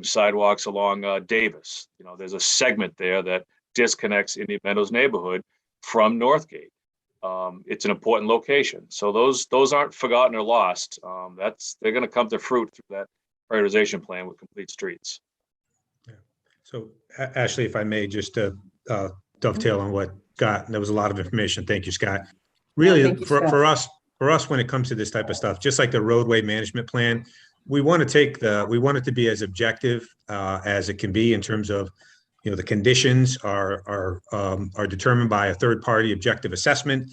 sidewalks along Davis. There's a segment there that disconnects Indian Meadows neighborhood from Northgate. It's an important location. So those aren't forgotten or lost. They're going to come to fruit through that prioritization plan with Complete Streets. Yeah. So Ashley, if I may, just to dovetail on what Scott, there was a lot of information. Thank you, Scott. Really, Thank you, Scott. for us, when it comes to this type of stuff, just like the roadway management plan, we want it to be as objective as it can be in terms of, the conditions are determined by a third-party objective assessment.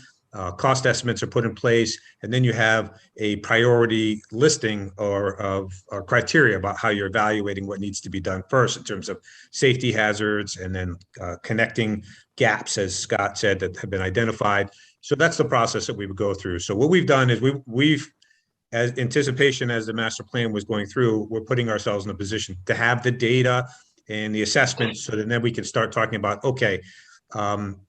Cost estimates are put in place, and then you have a priority listing or criteria about how you're evaluating what needs to be done first in terms of safety hazards, and then connecting gaps, as Scott said, that have been identified. So that's the process that we would go through. So what we've done is we've as anticipation as the master plan was going through, we're putting ourselves in a position to have the data and the assessment, so that then we can start talking about, okay,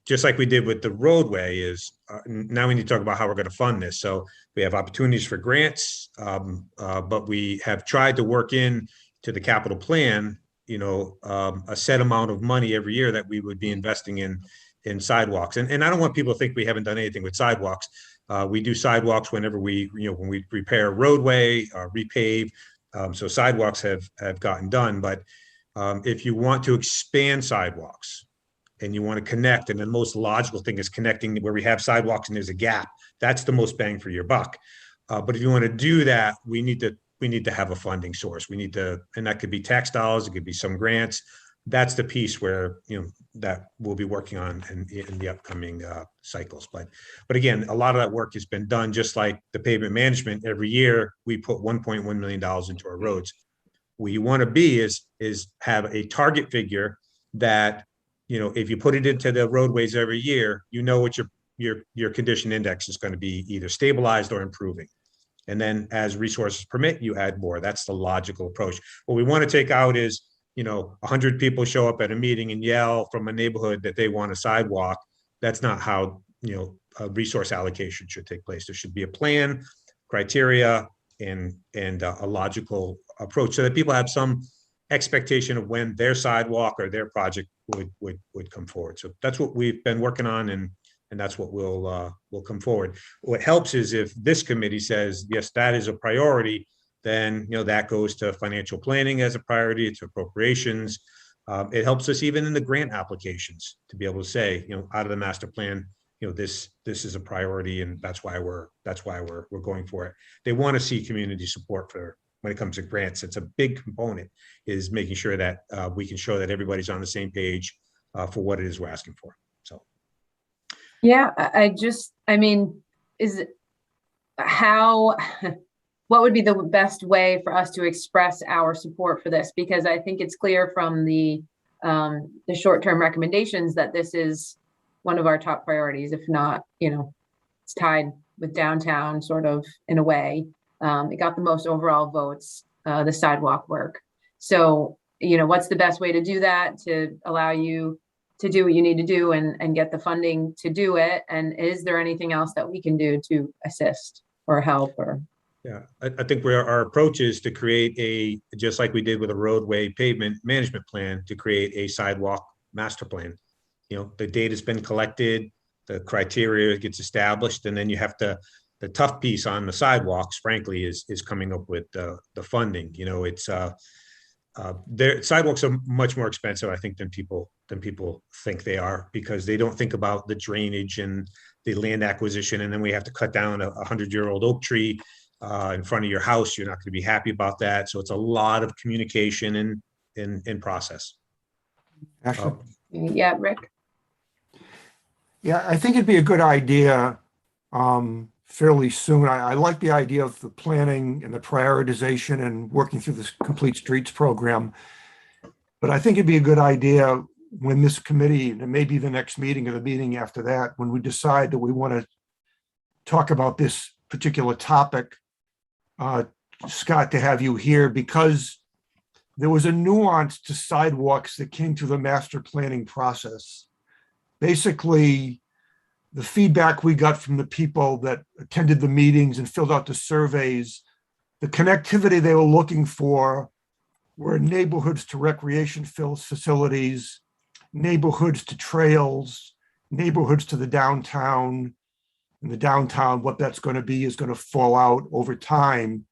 just like we did with the roadway, is now we need to talk about how we're going to fund this. So we have opportunities for grants, but we have tried to work in to the capital plan, a set amount of money every year that we would be investing in sidewalks. And I don't want people to think we haven't done anything with sidewalks. We do sidewalks whenever when we repair a roadway, repave. So sidewalks have gotten done, but if you want to expand sidewalks and you want to connect, and the most logical thing is connecting where we have sidewalks and there's a gap, that's the most bang for your buck. But if you want to do that, we need to have a funding source. And that could be tax dollars, it could be some grants. That's the piece where, that we'll be working on in the upcoming cycles. But again, a lot of that work has been done, just like the pavement management. Every year we put $1.1 million into our roads. What you want to be is have a target figure that, if you put it into the roadways every year, what your condition index is going to be, either stabilized or improving. And then as resources permit, you add more. That's the logical approach. What we want to take out is, 100 people show up at a meeting and yell from a neighborhood that they want a sidewalk. That's not how, resource allocation should take place. There should be a plan, criteria, and a logical approach so that people have some expectation of when their sidewalk or their project would come forward. So that's what we've been working on, and that's what will come forward. What helps is if this committee says, yes, that is a priority, then that goes to financial planning as a priority, it's appropriations. It helps us even in the grant applications to be able to say, out of the master plan, this is a priority, and that's why we're going for it. They want to see community support for when it comes to grants. It's a big component, is making sure that we can show that everybody's on the same page for what it is we're asking for. So, yeah, I mean, what would be the best way for us to express our support for this? Because I think it's clear from the short-term recommendations that this is one of our top priorities, if not, it's tied with downtown sort of in a way. It got the most overall votes, the sidewalk work. So, what's the best way to do that, to allow you to do what you need to do and get the funding to do it? And is there anything else that we can do to assist or help? Or yeah, I think our approach is to create just like we did with a roadway pavement management plan, to create a sidewalk master plan. The data's been collected, the criteria gets established, and then you have to, the tough piece on the sidewalks, frankly, is coming up with the funding. Sidewalks are much more expensive, I think, than people think they are, because they don't think about the drainage and the land acquisition, and then we have to cut down a 100-year-old oak tree in front of your house. You're not going to be happy about that. So it's a lot of communication and process. Ashley? Yeah, Rick. Yeah, I think it'd be a good idea fairly soon. I like the idea of the planning and the prioritization and working through this Complete Streets program. But I think it'd be a good idea when this committee, and maybe the next meeting or the meeting after that, when we decide that we want to talk about this particular topic, Scott, to have you here, because there was a nuance to sidewalks that came through the master planning process. Basically, the feedback we got from the people that attended the meetings and filled out the surveys, the connectivity they were looking for were neighborhoods to recreation facilities, neighborhoods to trails, neighborhoods to the downtown. And the downtown, what that's going to be is going to fall out over time.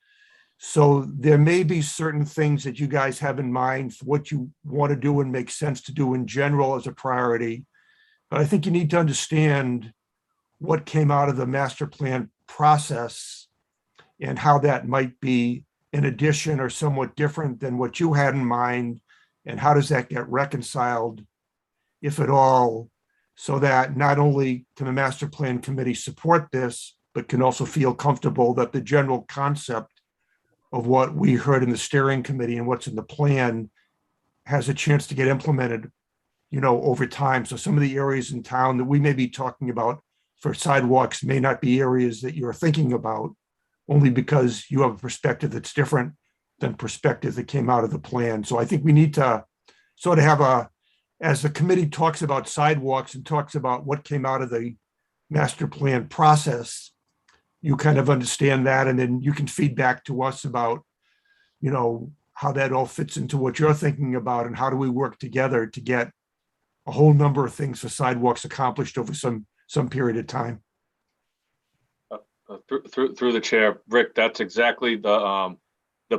So there may be certain things that you guys have in mind for what you want to do and make sense to do in general as a priority. But I think you need to understand what came out of the master plan process and how that might be in addition or somewhat different than what you had in mind, and how does that get reconciled, if at all, so that not only can the master plan committee support this, but can also feel comfortable that the general concept of what we heard in the steering committee and what's in the plan has a chance to get implemented, over time. So some of the areas in town that we may be talking about for sidewalks may not be areas that you're thinking about, only because you have a perspective that's different than perspective that came out of the plan. So I think we need to sort of have as the committee talks about sidewalks and talks about what came out of the master plan process, you kind of understand that, and then you can feed back to us about, how that all fits into what you're thinking about, and how do we work together to get a whole number of things for sidewalks accomplished over some period of time. Through the chair, Rick, that's exactly the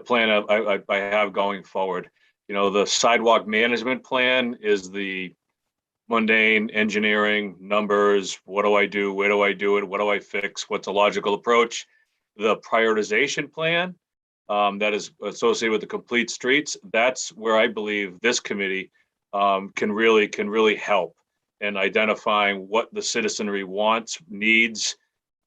plan I have going forward. The sidewalk management plan is the mundane engineering numbers. What do I do? Where do I do it? What do I fix? What's a logical approach? The prioritization plan that is associated with the complete streets, that's where I believe this committee can really help in identifying what the citizenry wants, needs,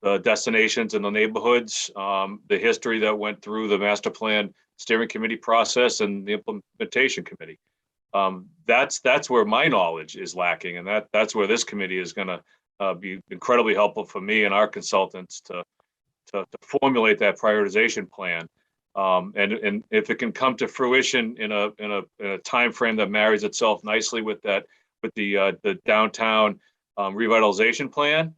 the destinations in the neighborhoods, the history that went through the master plan steering committee process and the implementation committee. That's where my knowledge is lacking, and that's where this committee is going to be incredibly helpful for me and our consultants to formulate that prioritization plan. And if it can come to fruition in a time frame that marries itself nicely with the downtown revitalization plan,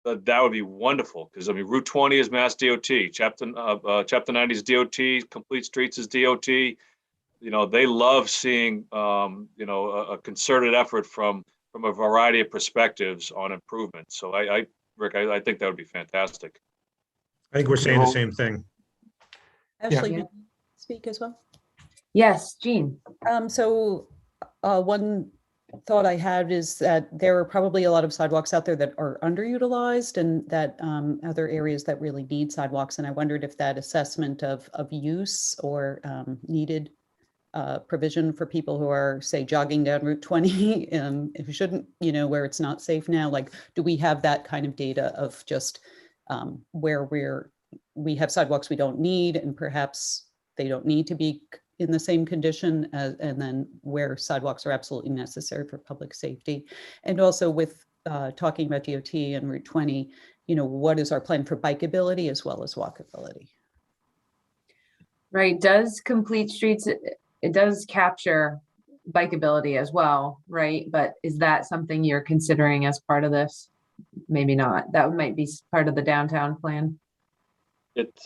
that would be wonderful, because I mean, Route 20 is Mass DOT, Chapter 90 is DOT, Complete Streets is DOT. You know, they love seeing, you know, a concerted effort from a variety of perspectives on improvement. So Rick, I think that would be fantastic. I think we're saying the same thing. Ashley, may I speak as well? Yes, Jean. So one thought I had is that there are probably a lot of sidewalks out there that are underutilized, and that other areas that really need sidewalks. And I wondered if that assessment of use or needed provision for people who are, say, jogging down Route 20, if you shouldn't, you know, where it's not safe now, like, do we have that kind of data of just where we have sidewalks we don't need, and perhaps they don't need to be in the same condition as, and then where sidewalks are absolutely necessary for public safety? And also with talking about DOT and Route 20, you know, what is our plan for bikeability as well as walkability? Right, does Complete Streets, it does capture bikeability as well, right? But is that something you're considering as part of this? Maybe not. That might be part of the downtown plan. It's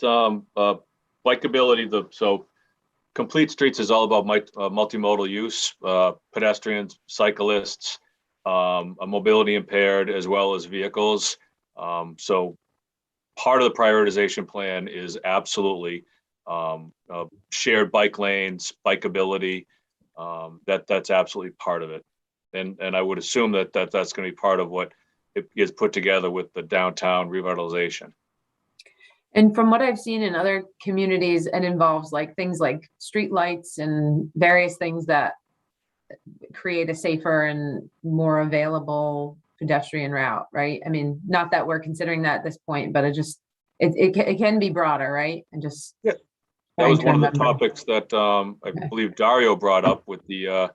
bikeability. So Complete Streets is all about multimodal use, pedestrians, cyclists, mobility impaired, as well as vehicles. So part of the prioritization plan is absolutely shared bike lanes, bikeability. That's absolutely part of it. And I would assume that that's going to be part of what it gets put together with the downtown revitalization. And from what I've seen in other communities, it involves like things like street lights and various things that create a safer and more available pedestrian route, right? I mean, not that we're considering that at this point, but it can be broader, right? And just that was one of the topics that I believe Dario brought up with the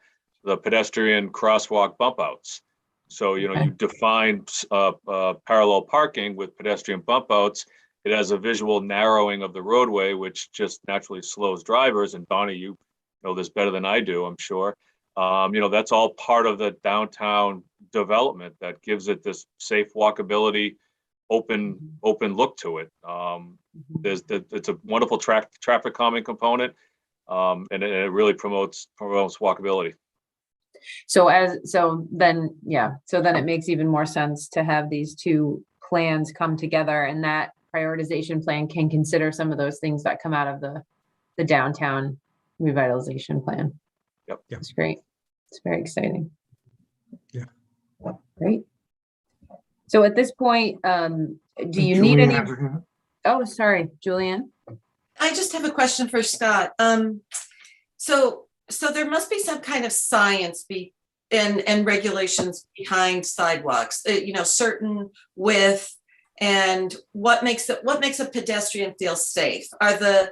pedestrian crosswalk bump outs. So, you know, you define parallel parking with pedestrian bump outs. It has a visual narrowing of the roadway, which just naturally slows drivers. And Donnie, you know this better than I do, I'm sure. You know, that's all part of the downtown development that gives it this safe walkability, open look to it. It's a wonderful traffic calming component, and it really promotes walkability. So then it makes even more sense to have these two plans come together, and that prioritization plan can consider some of those things that come out of the downtown revitalization plan. Yep. That's great. It's very exciting. Yeah. Great. So at this point, do you need any? Oh, sorry, Julianne. I just have a question for Scott. So there must be some kind of science and regulations behind sidewalks. You know, certain width and what makes a pedestrian feel safe. Are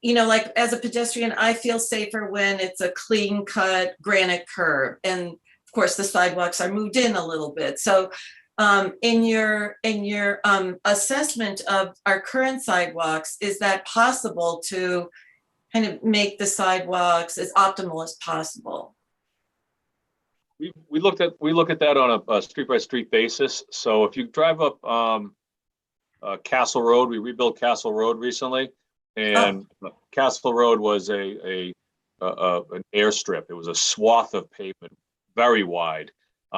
you know, like as a pedestrian, I feel safer when it's a clean cut granite curb, and of course the sidewalks are moved in a little bit. So in your assessment of our current sidewalks, is that possible to kind of make the sidewalks as optimal as possible? We look at that on a street by street basis. So if you drive up Castle Road, we rebuilt Castle Road recently, and Castle Road was an airstrip. It was a swath of pavement, very wide.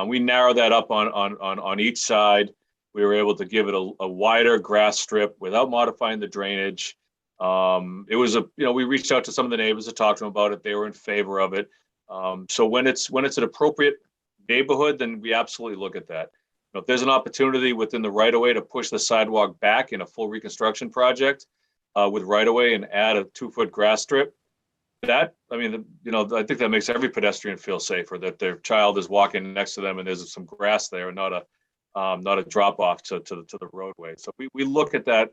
We narrowed that up on each side. We were able to give it a wider grass strip without modifying the drainage. It was we reached out to some of the neighbors to talk to them about it. They were in favor of it. So when it's an appropriate neighborhood, then we absolutely look at that. If there's an opportunity within the right of way to push the sidewalk back in a full reconstruction project with right of way and add a 2-foot grass strip, I think that makes every pedestrian feel safer, that their child is walking next to them and there's some grass there, and not a drop off to the roadway. So we look at that.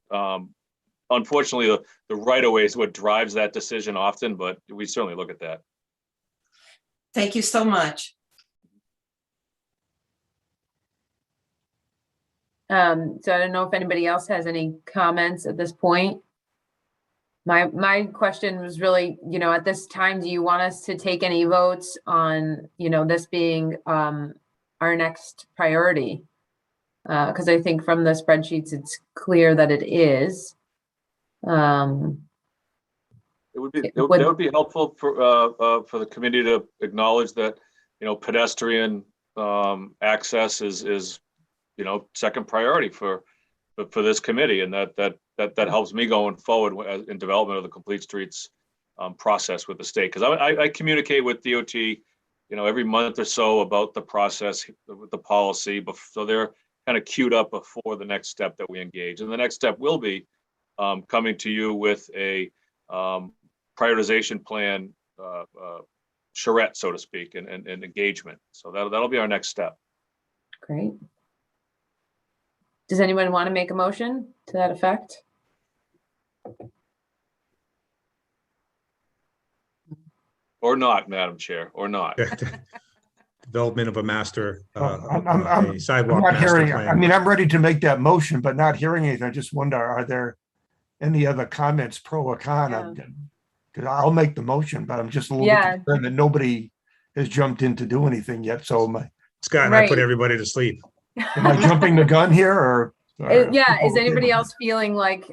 Unfortunately, the right of way is what drives that decision often, but we certainly look at that. Thank you so much. So I don't know if anybody else has any comments at this point. My question was really, you know, at this time, do you want us to take any votes on, you know, this being our next priority? Because I think from the spreadsheets, it's clear that it is. It would be, that would be helpful for the committee to acknowledge that, pedestrian access is, second priority for this committee, and that helps me going forward in development of the Complete Streets process with the state. Because I communicate with DOT, every month or so about the process with the policy, so they're kind of queued up before the next step that we engage. And the next step will be coming to you with a prioritization plan, charrette, so to speak, and engagement. So that'll be our next step. Great. Does anyone want to make a motion to that effect? Or not, Madam Chair, or not. Development of a master, I'm a sidewalk not master hearing, plan. I mean, I'm ready to make that motion, but not hearing anything. I just wonder, are there any other comments, pro or con? Because I'll make the motion, but I'm just a little bit concerned that nobody has jumped in to do anything yet. So Scott and I put everybody to sleep. Am I jumping the gun here, or yeah, is anybody else feeling like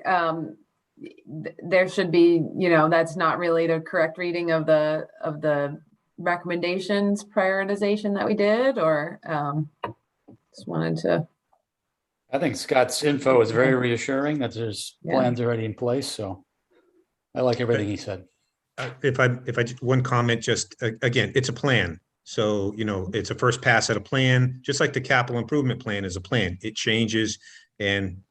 there should be, that's not really the correct reading of the recommendations prioritization that we did, or just wanted to. I think Scott's info is very reassuring that there's plans already in place. So I like everything he said. If I one comment, just again, it's a plan. So, it's a first pass at a plan, just like the capital improvement plan is a plan. It changes. And,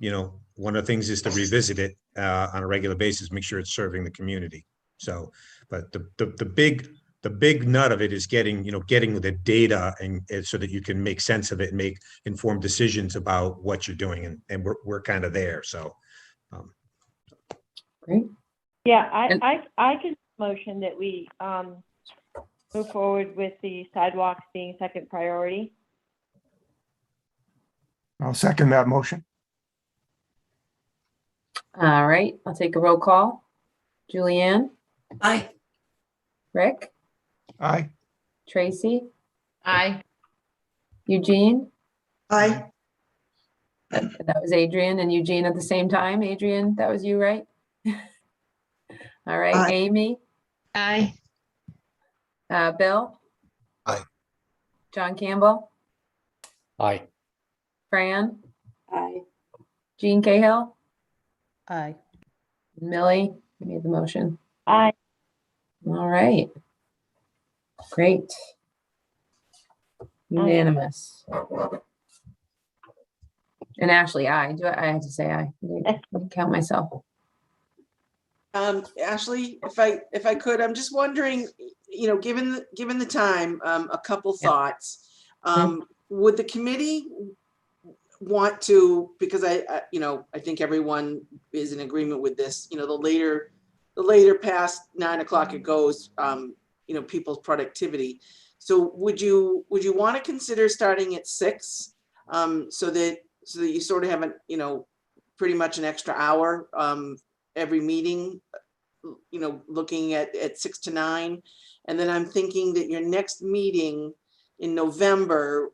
one of the things is to revisit it on a regular basis, make sure it's serving the community. So, but the big nut of it is getting the data and so that you can make sense of it and make informed decisions about what you're doing. And we're kind of there. So. Great. Yeah, I can motion that we move forward with the sidewalks being second priority. I'll second that motion. All right, I'll take a roll call. Julianne? Aye. Rick? Aye. Tracy? Aye. Eugene? Aye. That was Adrian and Eugene at the same time. Adrian, that was you, right? All right, Aye. Amy? Aye. Bill? Aye. John Campbell? Aye. Fran? Aye. Jean Cahill? Aye. Millie? You made the motion. Aye. All right. Great. Unanimous. And Ashley, aye. I had to say aye. I didn't count myself. Ashley, if I could, I'm just wondering, given the time, a couple thoughts. Would the committee want to, because I think everyone is in agreement with this, the later past 9 o'clock it goes, people's productivity. So would you want to consider starting at 6, so that you sort of have pretty much an extra hour every meeting, looking at 6 to 9. And then I'm thinking that your next meeting in November,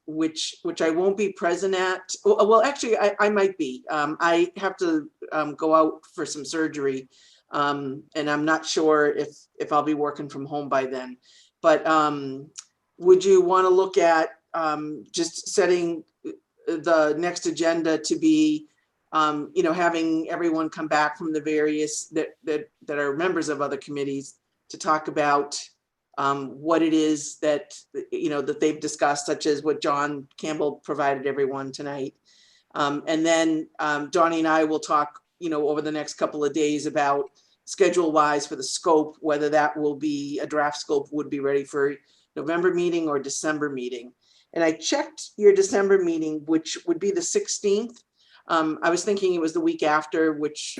which I won't be present at. Well, actually, I might be. I have to go out for some surgery, and I'm not sure if I'll be working from home by then. But would you want to look at just setting the next agenda to be, having everyone come back from the various that are members of other committees to talk about what it is that that they've discussed, such as what John Campbell provided everyone tonight, and then Donnie and I will talk over the next couple of days about schedule wise for the scope, whether that will be a draft scope would be ready for November meeting or December meeting. And I checked your December meeting, which would be the 16th. I was thinking it was the week after, which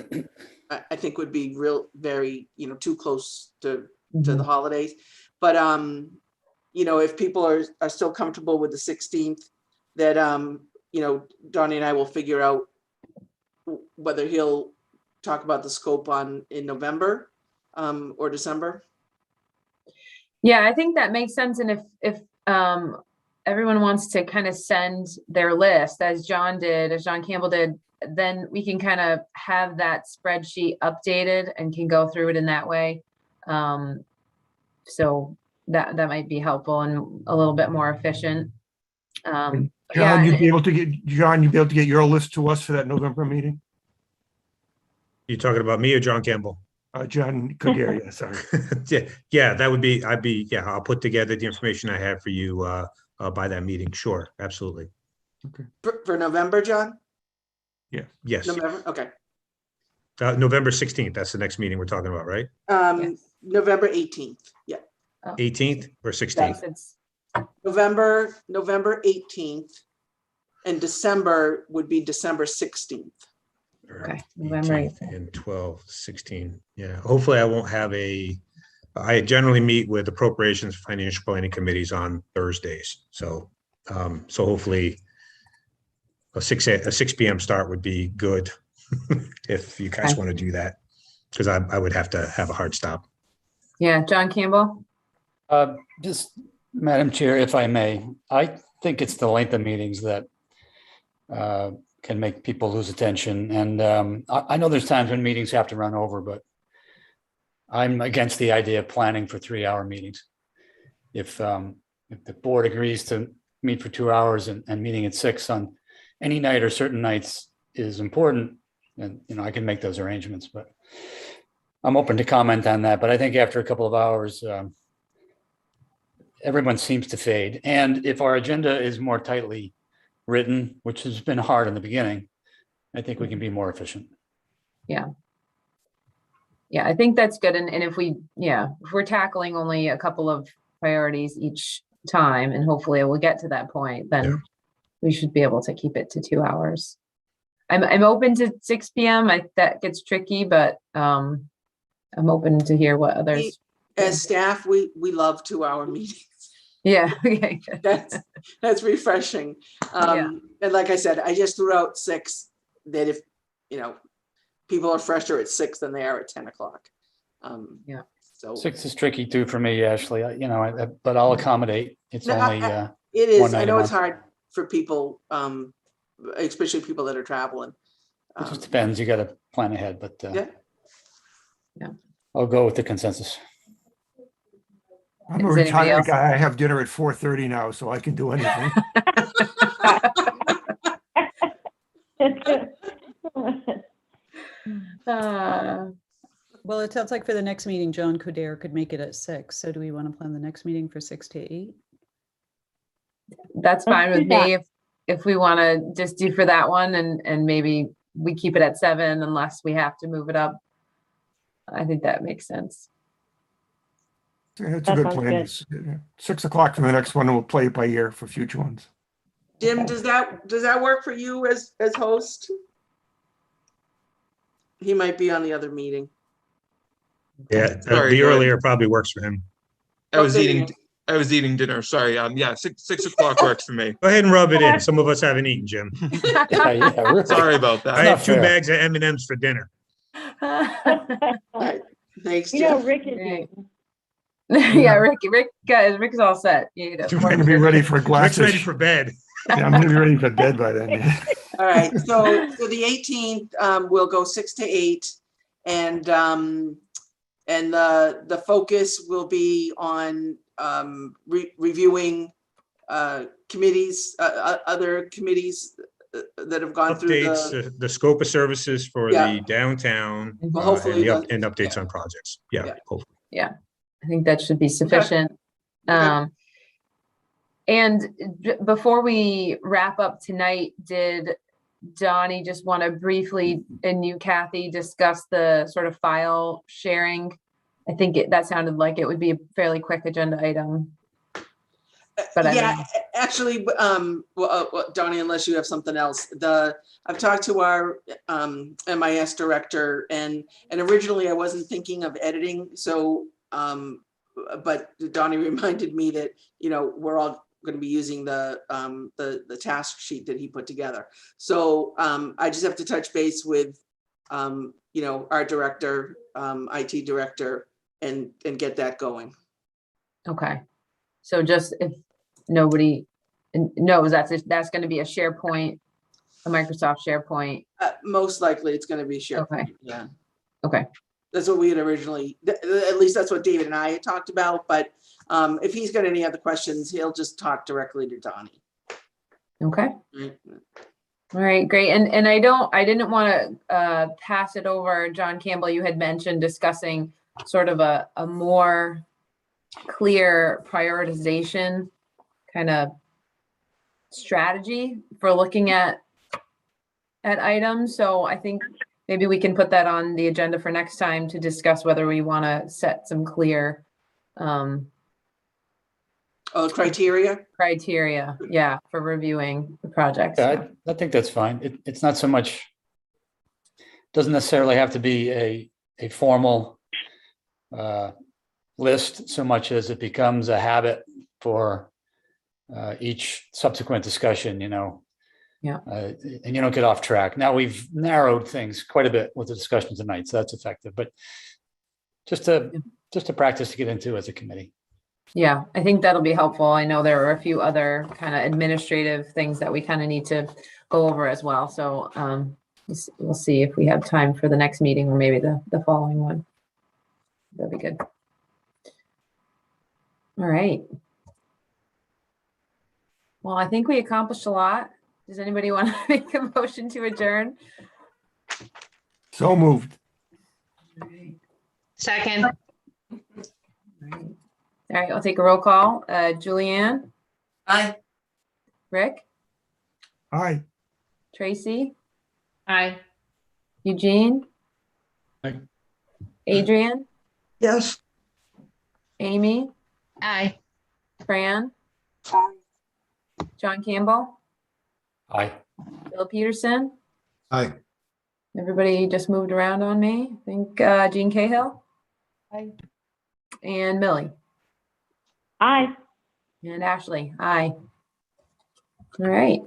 I think would be very, too close to the holidays. But, if people are still comfortable with the 16th, that, Donnie and I will figure out whether he'll talk about the scope in November or December. Yeah, I think that makes sense. And if everyone wants to kind of send their list, as John did, as John Campbell did, then we can kind of have that spreadsheet updated and can go through it in that way. So that might be helpful and a little bit more efficient. John, Yeah, you'd be able to get your list to us for that November meeting? You talking about me or John Campbell? John Cudere, yeah, sorry. Yeah, I'll put together the information I have for you by that meeting. Sure, absolutely. Okay. For November, John? Yeah. Yes. November, okay. November 16th, that's the next meeting we're talking about, right? November 18th, yeah. 18th or 16th? November 18th, and December would be December 16th. Okay, 18th and 12, 16. Yeah, hopefully I won't have I generally meet with appropriations financial planning committees on Thursdays. So hopefully a 6 p.m. start would be good if you guys want to do that, because I would have to have a hard stop. Yeah, John Campbell. Just, Madam Chair, if I may, I think it's the length of meetings that can make people lose attention. And I know there's times when meetings have to run over, but I'm against the idea of planning for 3-hour meetings. If the board agrees to meet for 2 hours and meeting at 6 on any night or certain nights is important, and I can make those arrangements, but I'm open to comment on that. But I think after a couple of hours, everyone seems to fade. And if our agenda is more tightly written, which has been hard in the beginning, I think we can be more efficient. Yeah. Yeah, I think that's good. And if we're tackling only a couple of priorities each time, and hopefully we'll get to that point, then we should be able to keep it to 2 hours. I'm open to 6 p.m. That gets tricky, but I'm open to hear what others. As staff, we love 2-hour meetings. Yeah, okay. That's refreshing. And like I said, I just threw out 6, that if people are fresher at 6 than they are at 10 o'clock. So 6 is tricky too for me, Ashley. But I'll accommodate. It's only it is. one night I a know it's month. hard for people, especially people that are traveling. It just depends. You got to plan ahead, but yeah, I'll go with the consensus. I'm a retired guy. I have dinner at 4:30 now, so I can do anything. Well, it sounds like for the next meeting, John Cudere could make it at 6. So do we want to plan the next meeting for 6 to 8? That's fine with me. If we want to just do for that one, and maybe we keep it at 7 unless we have to move it up. I think that makes sense. It's a good plan. 6 o'clock for the next one, and we'll play it by ear for future ones. Jim, does that work for you as host? He might be on the other meeting. Yeah, the earlier probably works for him. I was eating dinner. Sorry. Yeah, 6 o'clock works for me. Go ahead and rub it in. Some of us haven't eaten, Jim. Really. Sorry about that. I had 2 bags of M&Ms for dinner. Thanks, Jim. Rick is eating. Yeah, Rick's all set. You're going to be ready for glasses. Rick's ready for bed. Yeah, I'm going to be ready for bed by then. Yeah. All right, so the 18th, we'll go 6 to 8, and the focus will be on reviewing committees, other committees that have gone through the scope of services for the downtown, hopefully and updates on projects. Hopefully. Yeah, I think that should be sufficient. And before we wrap up tonight, did Donnie just want to briefly, and you, Kathy, discuss the sort of file sharing? I think that sounded like it would be a fairly quick agenda item. But actually, Donnie, unless you have something else, I've talked to our MIS director, and originally I wasn't thinking of editing, so but Donnie reminded me that we're all going to be using the task sheet that he put together. So I just have to touch base with our director, IT director, and get that going. Okay. So just if nobody And knows that's going to be a SharePoint, a Microsoft SharePoint. Most likely it's gonna be SharePoint, Okay. yeah. Okay. That's what we had originally, at least that's what David and I had talked about, but if he's got any other questions, he'll just talk directly to Donnie. Okay. Right? All right, great. And I didn't want to pass it over. John Campbell, you had mentioned discussing sort of a more clear prioritization kind of strategy for looking at items. So I think maybe we can put that on the agenda for next time to discuss whether we want to set some clear criteria, yeah, for reviewing the projects. Yeah, I think that's fine. It's not so much, doesn't necessarily have to be a formal list so much as it becomes a habit for each subsequent discussion, Yeah. And you don't get off track. Now we've narrowed things quite a bit with the discussion tonight, so that's effective, but just a practice to get into as a committee. Yeah, I think that'll be helpful. I know there are a few other kind of administrative things that we kind of need to go over as well. So we'll see if we have time for the next meeting or maybe the following one. That'd be good. All right. Well, I think we accomplished a lot. Does anybody want to make a motion to adjourn? So moved. Second. All right, I'll take a roll call. Julianne? Aye. Rick? Aye. Tracy? Aye. Eugene? Aye. Adrian? Yes. Amy? Aye. Fran? John Campbell? Aye. Bill Peterson? Aye. Everybody just moved around on me. I think Jean Cahill? Aye. And Millie? Aye. And Ashley? Aye. All right.